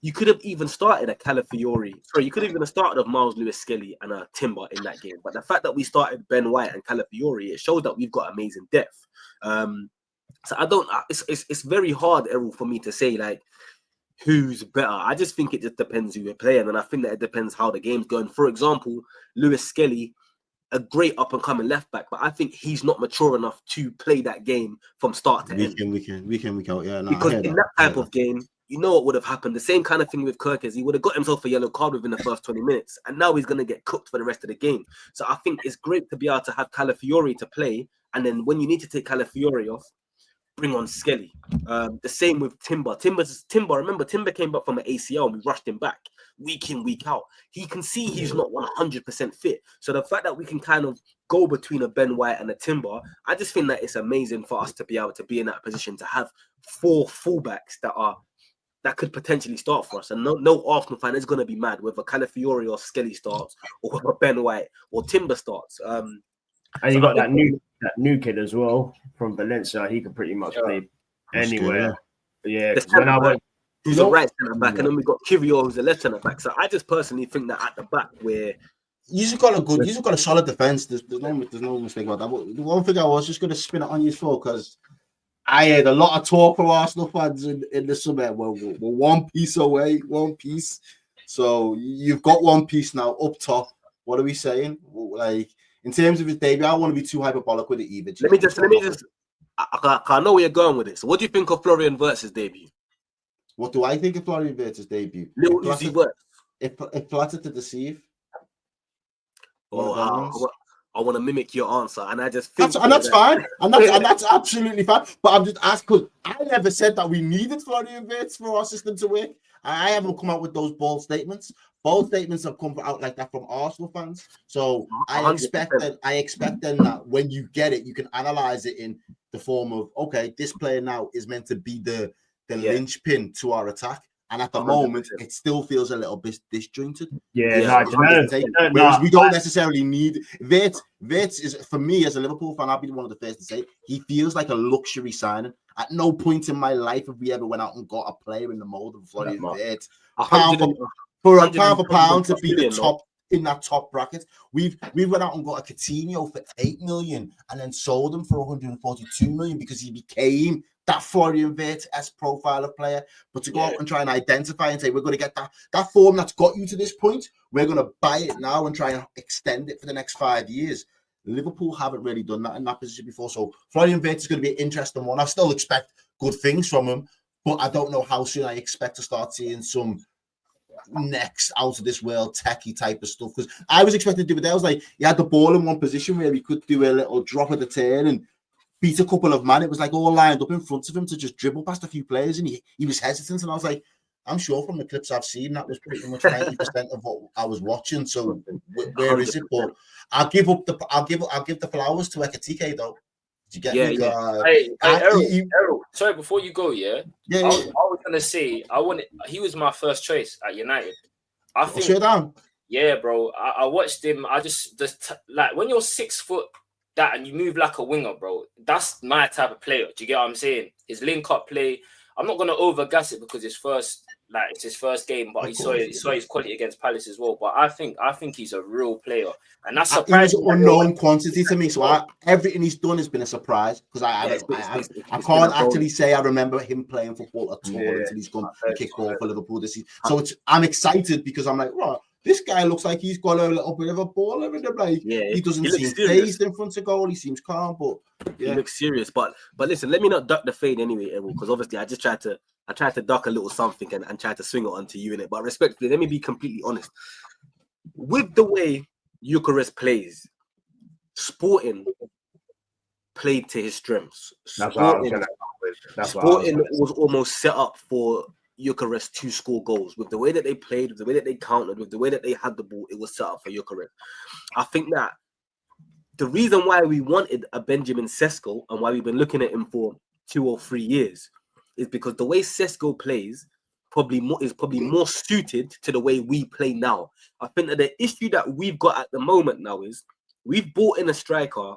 you could have even started a Calafiori. Sorry, you could have even started of Miles Lewis Skelly and a Timber in that game. But the fact that we started Ben White and Calafiori, it shows that we've got amazing depth. So I don't. It's very hard, Errol, for me to say like who's better. I just think it just depends who you're playing, and I think that it depends how the game's going. For example, Lewis Skelly, a great up-and-coming left back, but I think he's not mature enough to play that game from start to end. Week out, yeah. No, because in that type of game, you know what would have happened. The same kind of thing with Kirk is he would have got himself a yellow card within the first 20 minutes, and now he's going to get cooked for the rest of the game. So I think it's great to be able to have Calafiori to play, and then when you need to take Calafiori off, bring on Skelly. The same with Timber. Remember, Timber came back from an ACL and we rushed him back week in, week out. He can see he's not 100% fit. So the fact that we can kind of go between a Ben White and a Timber, I just think that it's amazing for us to be able to be in that position to have four fullbacks that could potentially start for us. And no Arsenal fan is going to be mad whether Calafiori or Skelly starts or whether Ben White or Timber starts. And you got that new kid as well from Valencia. He can pretty much play anywhere. Yeah, who's a right centre back, and then we got Kirio, who's a left centre back. So I just personally think that at the back, you've got a solid defense. There's no mistake about that. But the one thing I was just going to spin it on you for, because I had a lot of talk from Arsenal fans in the summer. We're 1 piece away, 1 piece. So you've got 1 piece now up top. What are we saying? Like, in terms of his debut, I don't want to be too hyperbolic with it either. Let me just. I know where you're going with it. So, what do you think of Florian Wirtz's debut? What do I think of Florian Wirtz's debut? Little Uzi Wirtz. It flattered to deceive. I want to mimic your answer, and I just think that's fine, and that's absolutely fine. But I'm just asking because I never said that we needed Florian Wirtz for our system to work. I haven't come out with those bold statements. Bold statements have come out like that from Arsenal fans. So I expect then that when you get it, you can analyze it in the form of, okay, this player now is meant to be the linchpin to our attack. And at the 100%. Moment, it still feels a little bit disjointed. Whereas we don't necessarily need Wirtz. Wirtz is, for me as a Liverpool fan, I'll be one of the first to say, he feels like a luxury signing. At no point in my life have we ever went out and got a player in the mold of Florian Wirtz. Pound for pound to be the top in that top bracket. We've went out and got a Coutinho for 8 million and then sold him for 142 million because he became that Florian Wirtz profile of player, but to go out and try and identify and say, we're going to get that form that's got you to this point, we're going to buy it now and try and extend it for the next 5 years. Liverpool haven't really done that in that position before. So Florian Wirtz is going to be an interesting one. I still expect good things from him, but I don't know how soon I expect to start seeing some next out of this world techie type of stuff. Because I was expecting to do it. I was like, he had the ball in one position where he could do a little drop of the turn and beat a couple of men. It was like all lined up in front of him to just dribble past a few players, and he was hesitant. And I was like, I'm sure from the clips I've seen, that was pretty much 90% of what I was watching. So where is it? But I'll give the flowers to Ashctizzy though. Did you get me? Errol, sorry, before you go, I was gonna say he was my first choice at United. I think bro. I watched him. I just like when you're 6 foot that and you move like a winger, bro. That's my type of player. Do you get what I'm saying? His link up play. I'm not gonna overgas it because it's his first game, but he saw his quality against Palace as well. But I think he's a real player, and that's surprising. He's unknown quantity to me, so everything he's done has been a surprise because I can't actually say I remember him playing football at all until he's gone and kicked ball for Liverpool this season. So I'm excited because I'm like, right, this guy looks like he's got a little bit of a ball in him. Like he doesn't seem phased in front of goal. He seems calm, but he looks serious. But listen, let me not duck the fade anyway, Errol, because obviously I tried to duck a little something and try to swing it onto you in it. But respectfully, let me be completely honest. With the way Gyökeres plays, Sporting played to his strengths. Sporting was almost set up for Gyökeres to score goals. With the way that they played, with the way that they countered, with the way that they had the ball, it was set up for Gyökeres. I think that the reason why we wanted a Benjamin Sesko and why we've been looking at him for 2 or 3 years is because the way Sesko plays is probably more suited to the way we play now. I think that the issue that we've got at the moment now is we've brought in a striker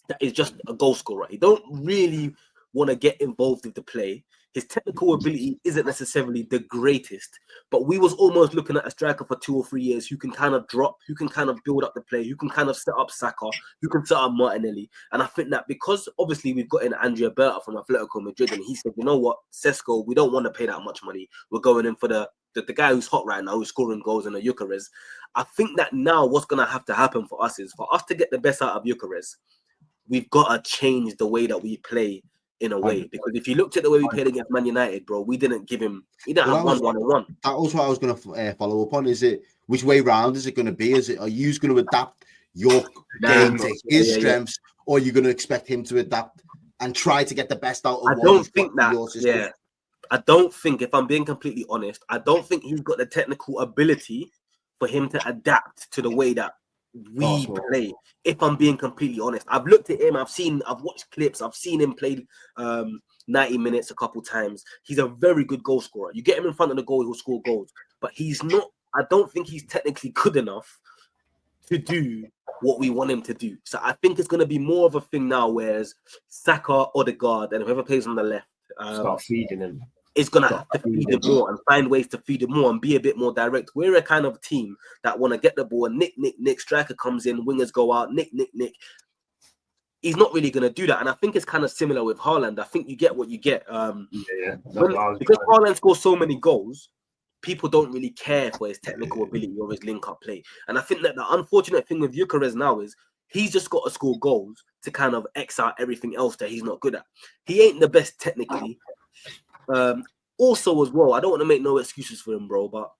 that is just a goal scorer. He don't really want to get involved with the play. His technical ability isn't necessarily the greatest, but we was almost looking at a striker for 2 or 3 years who can kind of drop, who can kind of build up the play, who can kind of set up Saka, who can set up Martinelli. And I think that because obviously we've got in Andrea Berta from Atletico Madrid, and he said, you know what, Sesko, we don't want to pay that much money. We're going in for the guy who's hot right now, who's scoring goals in the Gyökeres. I think that now what's going to have to happen for us is for us to get the best out of Gyökeres, we've got to change the way that we play in a way, because if you looked at the way we played against Man United, bro, we didn't have one-on-one. That was what I was going to follow up on. Is it which way round is it going to be? Are you going to adapt your game to his strengths, or are you going to expect him to adapt and try to get the best out of I don't think, if I'm being completely honest, I don't think he's got the technical ability for him to adapt to the way that we play. If I'm being completely honest, I've looked at him, I've watched clips, I've seen him play 90 minutes a couple times. He's a very good goal scorer. You get him in front of the goal, he'll score goals, but I don't think he's technically good enough to do what we want him to do. So I think it's going to be more of a thing now, whereas Saka, Odegaard, and whoever plays on the left start feeding him. Is going to have to feed him more and find ways to feed him more and be a bit more direct. We're a kind of team that want to get the ball and nick, striker comes in, wingers go out, nick. He's not really going to do that. And I think it's kind of similar with Haaland. I think you get what you get. Because Haaland scores so many goals, people don't really care for his technical ability or his link-up play. And I think that the unfortunate thing with Gyökeres now is he's just got to score goals to kind of X out everything else that he's not good at. He ain't the best technically. Also as well, I don't want to make no excuses for him, bro, but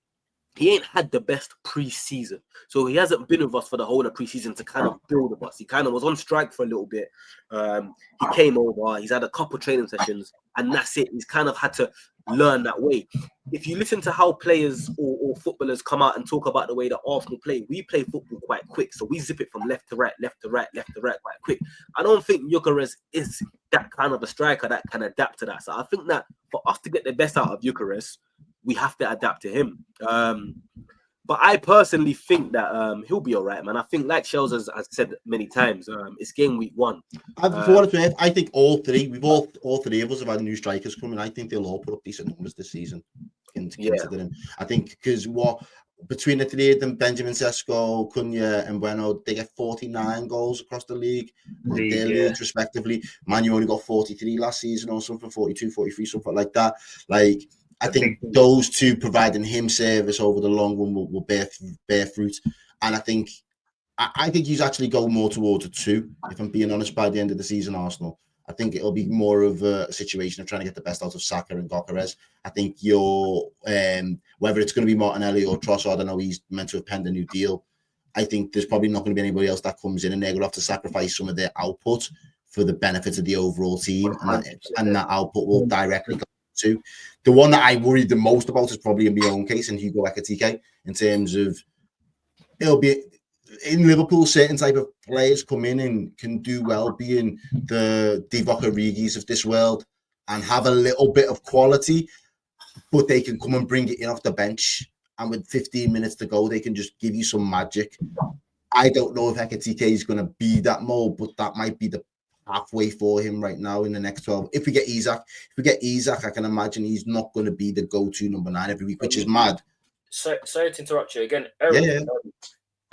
he ain't had the best pre-season. So he hasn't been with us for the whole of pre-season to kind of build with us. He kind of was on strike for a little bit. He came over, he's had a couple training sessions, and that's it. He's kind of had to learn that way. If you listen to how players or footballers come out and talk about the way that Arsenal play, we play football quite quick. So we zip it from left to right, left to right, left to right quite quick. I don't think Gyökeres is that kind of a striker that can adapt to that. So I think that for us to get the best out of Gyökeres, we have to adapt to him. But I personally think that he'll be all right, man. I think, like Shells has said many times, it's game week 1. I think all three of us have had new strikers coming. I think they'll all put up decent numbers this season. Considering, I think because what between the three of them, Benjamin Sesko, Cunha, and Bueno, they get 49 goals across the league, their leagues respectively. Man, you only got 43 last season or something, 42, 43, something like that. Like, I think those two providing him service over the long run will bear fruit. And I think he's actually going more towards a 2, if I'm being honest, by the end of the season, Arsenal. I think it'll be more of a situation of trying to get the best out of Saka and Gyökeres. I think whether it's going to be Martinelli or Trossard, I know he's meant to have penned a new deal. I think there's probably not going to be anybody else that comes in, and they're going to have to sacrifice some of their output for the benefit of the overall team, and that output will directly go to. The one that I worry the most about is probably in my own case, and Hugo Ekitike, in terms of it'll be in Liverpool, certain type of players come in and can do well being the Divock Origis of this world and have a little bit of quality, but they can come and bring it in off the bench, and with 15 minutes to go, they can just give you some magic. I don't know if Ekitike is going to be that mold, but that might be the halfway for him right now in the next 12. If we get Isak, I can imagine he's not going to be the go-to number 9 every week, which is mad. Sorry to interrupt you again, Eric.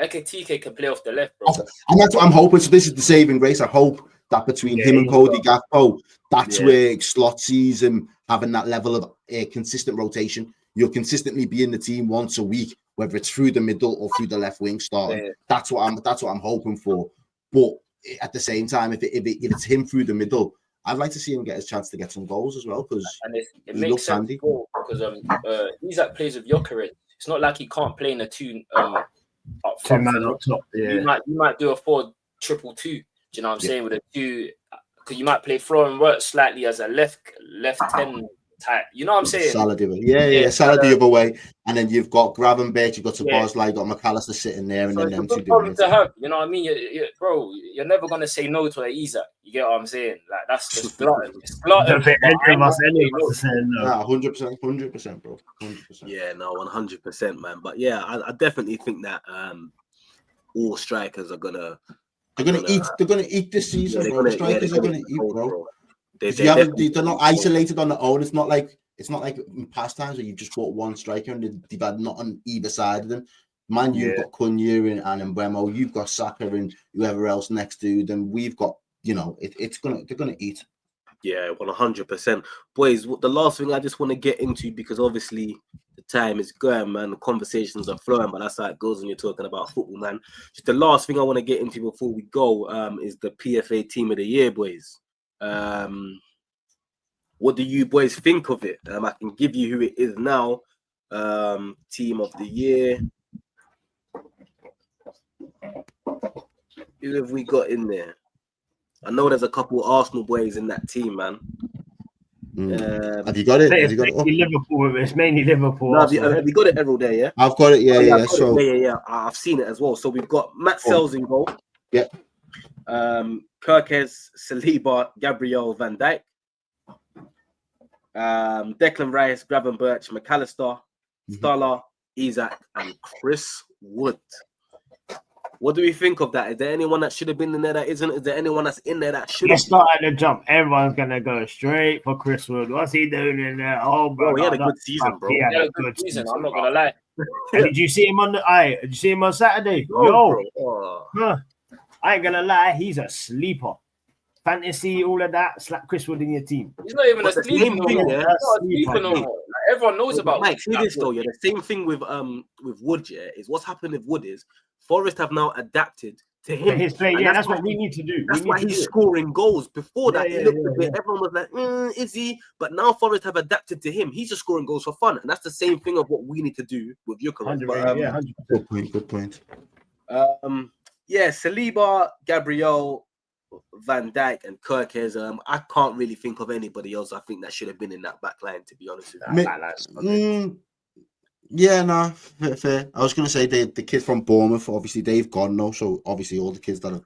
Ekitike can play off the left, bro. And that's what I'm hoping. So this is the saving grace. I hope that between him and Cody Gakpo, that's where Slot sees him having that level of consistent rotation. You'll consistently be in the team once a week, whether it's through the middle or through the left wing starting. Yeah. That's what I'm hoping for. But at the same time, if it's him through the middle, I'd like to see him get his chance to get some goals as well, because it makes sense because Isak plays with Gyökeres. It's not like he can't play in a 2 up front. Up top, you might do a 4-2-2. Do you know what I'm saying? With a 2, because you might play Florian Wirtz slightly as a left 10 type. You know what I'm saying? Salah the other way, and then you've got Gravenberch, you've got Szoboszlai, you've got McAllister sitting there, and then them two doing it. To have, you know what I mean? Bro, you're never gonna say no to an Isak. You get what I'm saying? Like, that's just glutton. It's glutton. Any of us are saying no. 100%, bro. 100%. Yeah, no, 100%, man. But yeah, I definitely think that all strikers are gonna. They're gonna eat this season, bro. The strikers are gonna eat, bro. They're not isolated on their own. It's not like in past times where you've just got one striker and they've had not on either side of them. Man, you've got Cunha and Mbeumo, you've got Saka and whoever else next to them. We've got, they're gonna eat. Yeah, 100%. Boys, the last thing I just want to get into, because obviously the time is going, man. The conversations are flowing, but that's how it goes when you're talking about football, man. Just the last thing I want to get into before we go is the PFA Team of the Year, boys. What do you boys think of it? I can give you who it is now. Team of the Year. Who have we got in there? I know there's a couple of Arsenal boys in that team, man. Have you got it? Liverpool. It's mainly Liverpool. No, have you got it, Errol, there, yeah? I've got it, yeah. I've seen it as well. So we've got Matt Sells in goal. Yeah. Kirkes, Saliba, Gabriel, Van Dijk. Declan Rice, Gravenberch, McAllister, Salah, Isak, and Chris Wood. What do we think of that? Is there anyone that should have been in there that isn't? Is there anyone that's in there that should have? Let's start at the jump. Everyone's gonna go straight for Chris Wood. What's he doing in there? Oh, bro, he had a good season, bro. He had a good season. I'm not gonna lie. Did you see him on Did you see him on Saturday? I ain't gonna lie. He's a sleeper. Fantasy, all of that. Slap Chris Wood in your team. He's not even a sleeper no more. Everyone knows about. Mike, see this though. Yeah, the same thing with Wood. Yeah, is what's happened with Wood is Forest have now adapted to him. His play, that's what we need to do. That's why he's scoring goals. Before that, he looked a bit. Everyone was like, "Is he?" But now Forest have adapted to him. He's just scoring goals for fun, and that's the same thing of what we need to do with Gyökeres. 100%. Good point. Saliba, Gabriel, Van Dijk, and Kirkes. I can't really think of anybody else. I think that should have been in that back line, to be honest with you. Fair. I was going to say the kid from Bournemouth, obviously they've gone now, so obviously all the kids that have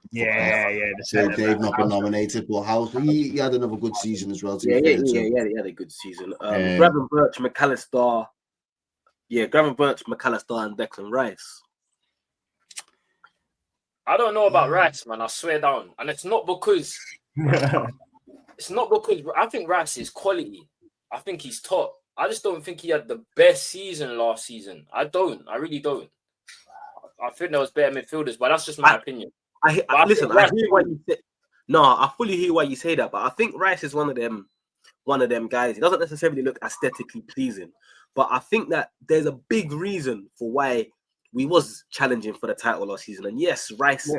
they've not been nominated. But he had another good season as well. He had a good season. Gravenberch, McAllister, and Declan Rice. I don't know about Rice, man. I swear down, and it's not because I think Rice is quality. I think he's top. I just don't think he had the best season last season. I really don't. I think there was better midfielders, but that's just my opinion. Listen, I hear what you say. No, I fully hear why you say that, but I think Rice is one of them guys. He doesn't necessarily look aesthetically pleasing, but I think that there's a big reason for why we was challenging for the title last season. And yes, Rice's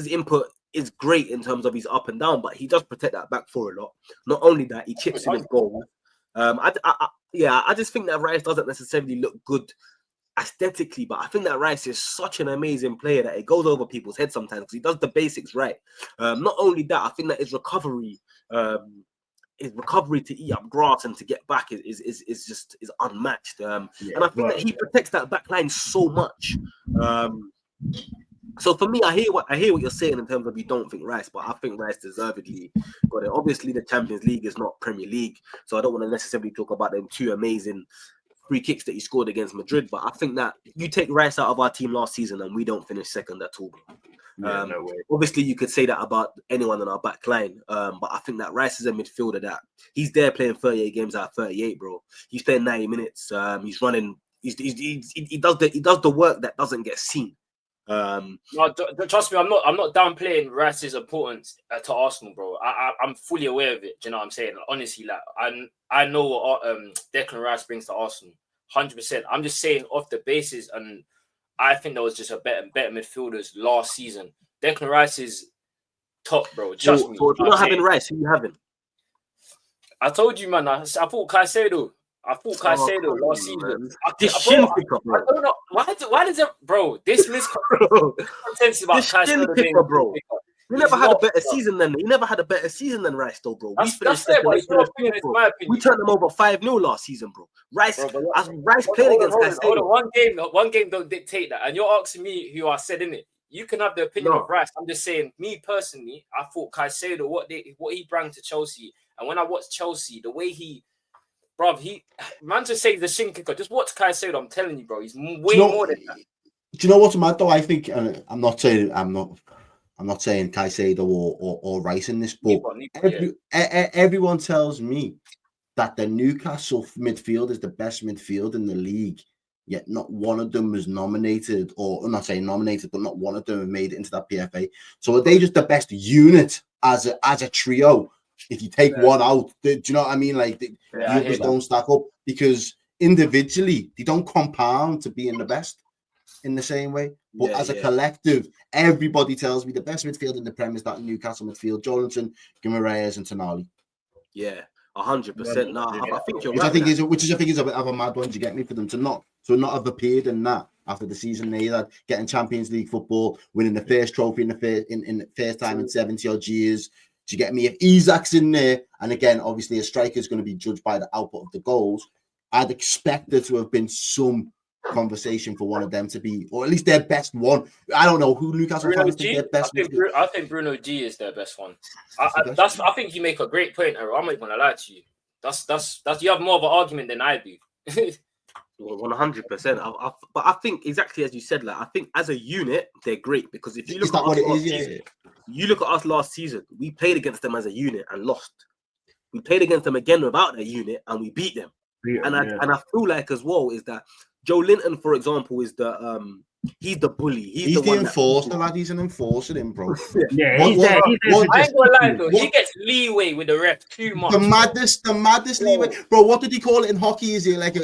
input is great in terms of his up and down, but he does protect that back four a lot. Not only that, he chips in his goal. I just think that Rice doesn't necessarily look good aesthetically, but I think that Rice is such an amazing player that it goes over people's heads sometimes because he does the basics right. Not only that, I think that his recovery to eat up grass and to get back is unmatched. And I think that he protects that back line so much. So for me, I hear what you're saying in terms of you don't think Rice, but I think Rice deservedly got it. Obviously, the Champions League is not Premier League, so I don't want to necessarily talk about them two amazing free kicks that he scored against Madrid. But I think that you take Rice out of our team last season and we don't finish second at all. No way. Obviously, you could say that about anyone on our back line, but I think that Rice is a midfielder that he's there playing 38 games out of 38, bro. He's playing 90 minutes. He's running. He does the work that doesn't get seen. No, trust me, I'm not downplaying Rice's importance to Arsenal, bro. I'm fully aware of it. Do you know what I'm saying? Honestly, like I know what Declan Rice brings to Arsenal, 100%. I'm just saying off the basis, and I think there was just a better midfielders last season. Declan Rice is top, bro. Trust me. So if you're not having Rice, who you having? I told you, man. I thought Caicedo. Last season. I don't know why does it, bro? This misconception about Caicedo being bro. He never had a better season than Rice, though, bro. That's fair, but it's your opinion. It's my opinion. We turned them over 5-0 last season, bro. Rice played against Caicedo. One game don't dictate that, and you're asking me who I said in it. You can have the opinion of Rice. I'm just saying, me personally, I thought Caicedo what he brought to Chelsea, and when I watched Chelsea, the way man just say the shin kicker. Just watch Caicedo. I'm telling you, bro. He's way more than that. Do you know what's mad though? I think, and I'm not saying Caicedo or Rice in this, but everyone tells me that the Newcastle midfield is the best midfield in the league. Yet not one of them was nominated, or I'm not saying nominated, but not one of them have made it into that PFA. So are they just the best unit as a trio? If you take one out, do you know what I mean? Like the others don't stack up because individually they don't compound to being the best in the same way. But as a collective, everybody tells me the best midfield in the Premier is that Newcastle midfield: Jolinton, Guimaraes, and Tonali. Yeah, 100%. No, I think you're right. I think is a bit of a mad one to get me for them to not have appeared in that after the season they had, getting Champions League football, winning the first trophy in the first time in 70 odd years. Do you get me? If Isak's in there, and again, obviously a striker is going to be judged by the output of the goals, I'd expect there to have been some conversation for one of them to be, or at least their best one. I don't know who Newcastle fans think their best. I think Bruno G is their best one. I think you make a great point, Aaron. I'm not going to lie to you. That's you have more of an argument than I do. 100%. But I think exactly as you said, like I think as a unit they're great because if you look at what it is, you look at us last season, we played against them as a unit and lost. We played against them again without their unit and we beat them. And I feel like as well is that Joe Linton, for example, is he's the bully. He's the enforcer, lad. He's an enforcer, bro. Yeah, he's there. I ain't gonna lie though. He gets leeway with the ref too much. The maddest leeway, bro. What did he call it in hockey? Is he like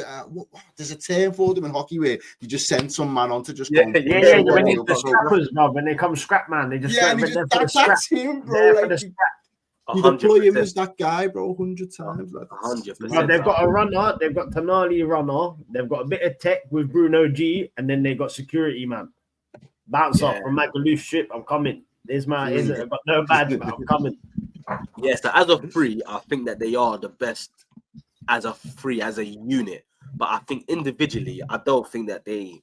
there's a term for them in hockey where you just send some man on to just when the scrappers, when they come scrap man, they just that's him, bro. You deploy him as that guy, bro, 100 times. 100%. They've got a runner. They've got Tonali runner. They've got a bit of tech with Bruno G, and then they got security man. Bounce off from Magaluf ship. I'm coming. I've got no badge, but I'm coming. Yes, so as a free, I think that they are the best as a unit. But I think individually, I don't think that they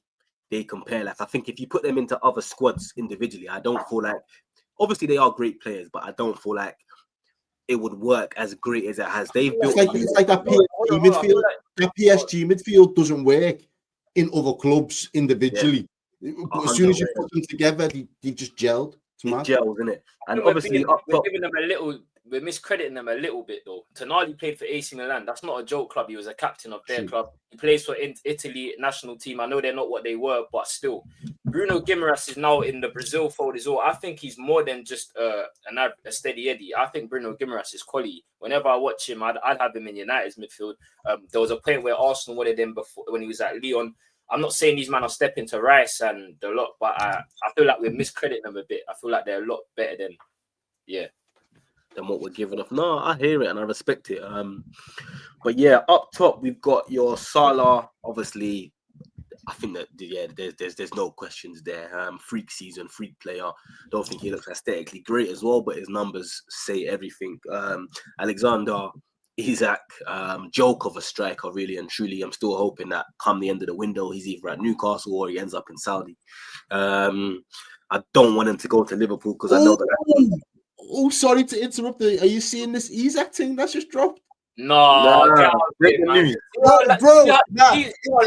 compare. Like I think if you put them into other squads individually, I don't feel like. Obviously, they are great players, but I don't feel like it would work as great as it has. They've built. It's like that PSG midfield. That PSG midfield doesn't work in other clubs individually. But as soon as you put them together, they just gelled. It gels, isn't it? And we're obviously, we're giving them a little we're miscrediting them a little bit though. Tonali played for AC Milan. That's not a joke club. He was a captain of their club. He plays for Italy national team. I know they're not what they were, but still, Bruno Guimaraes is now in the Brazil fold as well. I think he's more than just a steady Eddie. I think Bruno Guimaraes is quality. Whenever I watch him, I'd have him in United's midfield. There was a point where Arsenal wanted him before when he was at Lyon. I'm not saying these men are stepping to Rice and the lot, but I feel like we're miscrediting them a bit. I feel like they're a lot better than what we're giving off. No, I hear it and I respect it. But yeah, up top we've got your Salah. Obviously, I think that there's no questions there. Freak season, freak player. Don't think he looks aesthetically great as well, but his numbers say everything. Alexander Isak, joke of a striker, really and truly. I'm still hoping that come the end of the window, he's either at Newcastle or he ends up in Saudi. I don't want him to go to Liverpool because I know that. Oh, sorry to interrupt. Are you seeing this Isak thing that's just dropped? No, breaking news. Bro, see how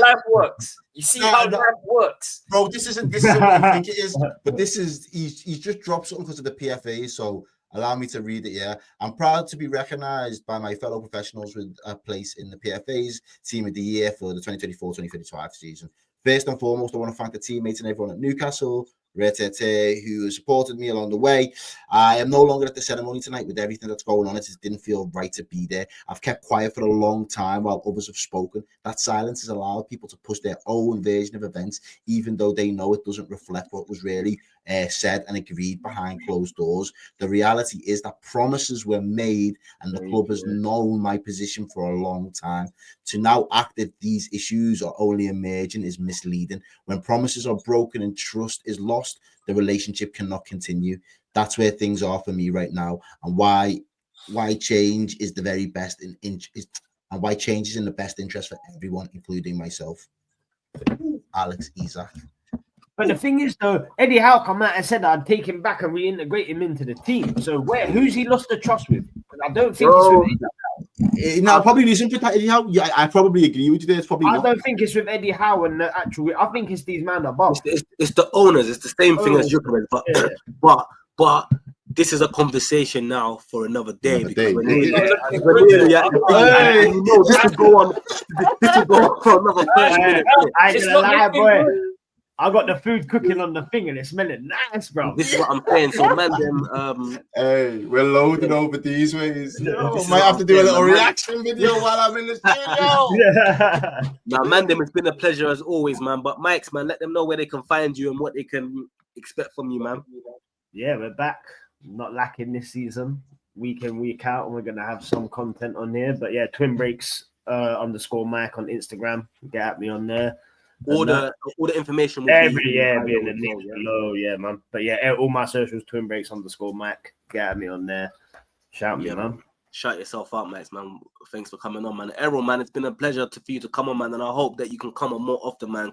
life works. You see how life works. Bro, this isn't what I think it is, but this is he's just dropped something because of the PFA, so allow me to read it. Yeah, I'm proud to be recognized by my fellow professionals with a place in the PFA's Team of the Year for the 2024-2025 season. First and foremost, I want to thank the teammates and everyone at Newcastle, who supported me along the way. I am no longer at the ceremony tonight with everything that's going on. It just didn't feel right to be there. I've kept quiet for a long time while others have spoken. That silence has allowed people to push their own version of events, even though they know it doesn't reflect what was really said and agreed behind closed doors. The reality is that promises were made and the club has known my position for a long time. To now act that these issues are only emerging is misleading. When promises are broken and trust is lost, the relationship cannot continue. That's where things are for me right now, and why change is the very best and why change is in the best interest for everyone, including myself. Alex Isak. But the thing is, though, Eddie Howe come out and said that I'd take him back and reintegrate him into the team. So who's he lost the trust with? I don't think it's with Eddie Howe. No, probably isn't with Eddie Howe. Yeah, I probably agree with you there. It's probably I don't think it's with Eddie Howe and the actual. I think it's these men above. It's the owners. It's the same thing as Jukerman. But this is a conversation now for another day. This will go on. This will go on for another 30 minutes. I ain't gonna lie, boy. I got the food cooking on the thing and it's smelling nice, bro. This is what I'm saying. So, man, them. Hey, we're loading over these ways. Might have to do a little reaction video while I'm in the studio. Now, man, them, it's been a pleasure as always, man. But Mike's, man, let them know where they can find you and what they can expect from you, man. Yeah, we're back. Not lacking this season, week in, week out, and we're gonna have some content on here. But yeah, Twin Breaks _ Mike on Instagram. Get at me on there. All the information will be in the link below, yeah, man. But yeah, all my socials, Twin Breaks _ Mike. Get at me on there. Shout me, man. Shout yourself out, Max, man. Thanks for coming on, man. Errol, man, it's been a pleasure for you to come on, man, and I hope that you can come on more often, man.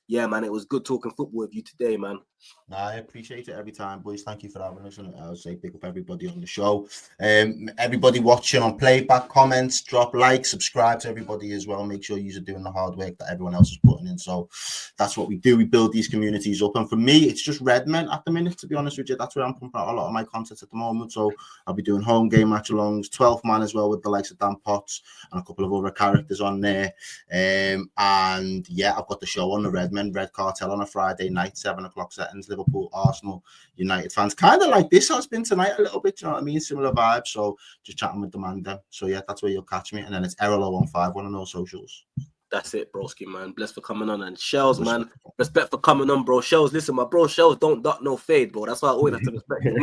Yeah, man, it was good talking football with you today, man. I appreciate it every time, boys. Thank you for having us. And I'll say pick up everybody on the show. Everybody watching on playback, comments, drop likes, subscribe to everybody as well. Make sure you're doing the hard work that everyone else is putting in. So that's what we do. We build these communities up. And for me, it's just Redmen at the minute, to be honest with you. That's where I'm pumping out a lot of my content at the moment. So I'll be doing home game match alongs, 12th man as well with the likes of Dan Potts and a couple of other characters on there. And yeah, I've got the show on the Redmen, Red Cartel on a Friday night, 7:00 settings, Liverpool, Arsenal, United fans. Kind of like this has been tonight a little bit, you know what I mean? Similar vibes. So just chatting with the man then. So yeah, that's where you'll catch me. And then it's Errol015 on all socials. That's it, broski, man. Blessed for coming on. And Shells, man, respect for coming on, bro. Shells, listen, my bro, Shells don't duck no fade, bro. That's why I always have to respect him.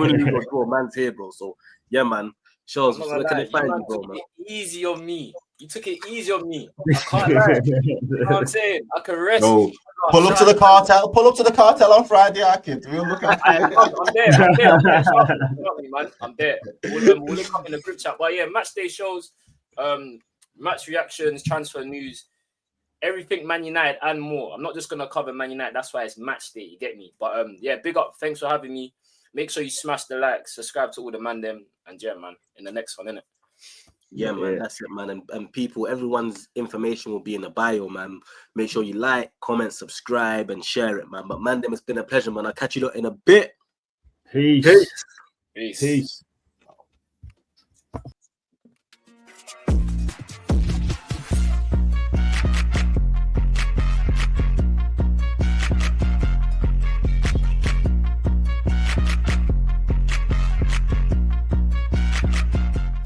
Bro, man's here, bro. So yeah, man. Shells, where can they find you, bro, man? Easy on me. You took it easy on me. I can't lie. You know what I'm saying? I can rest. No. Pull up to the cartel. Pull up to the cartel on Friday, Akid. We'll look at I'm there. Man. I'm there. We'll link up in the group chat. But yeah, match day shows, match reactions, transfer news, everything Man United and more. I'm not just gonna cover Man United. That's why it's match day. You get me? But yeah, big up. Thanks for having me. Make sure you smash the like, subscribe to all the man them, and yeah, man. In the next one, innit? Yeah, man, that's it, man. And people, everyone's information will be in the bio, man. Make sure you like, comment, subscribe, and share it, man. But man, it's been a pleasure, man. I'll catch you lot in a bit. Peace. Peace.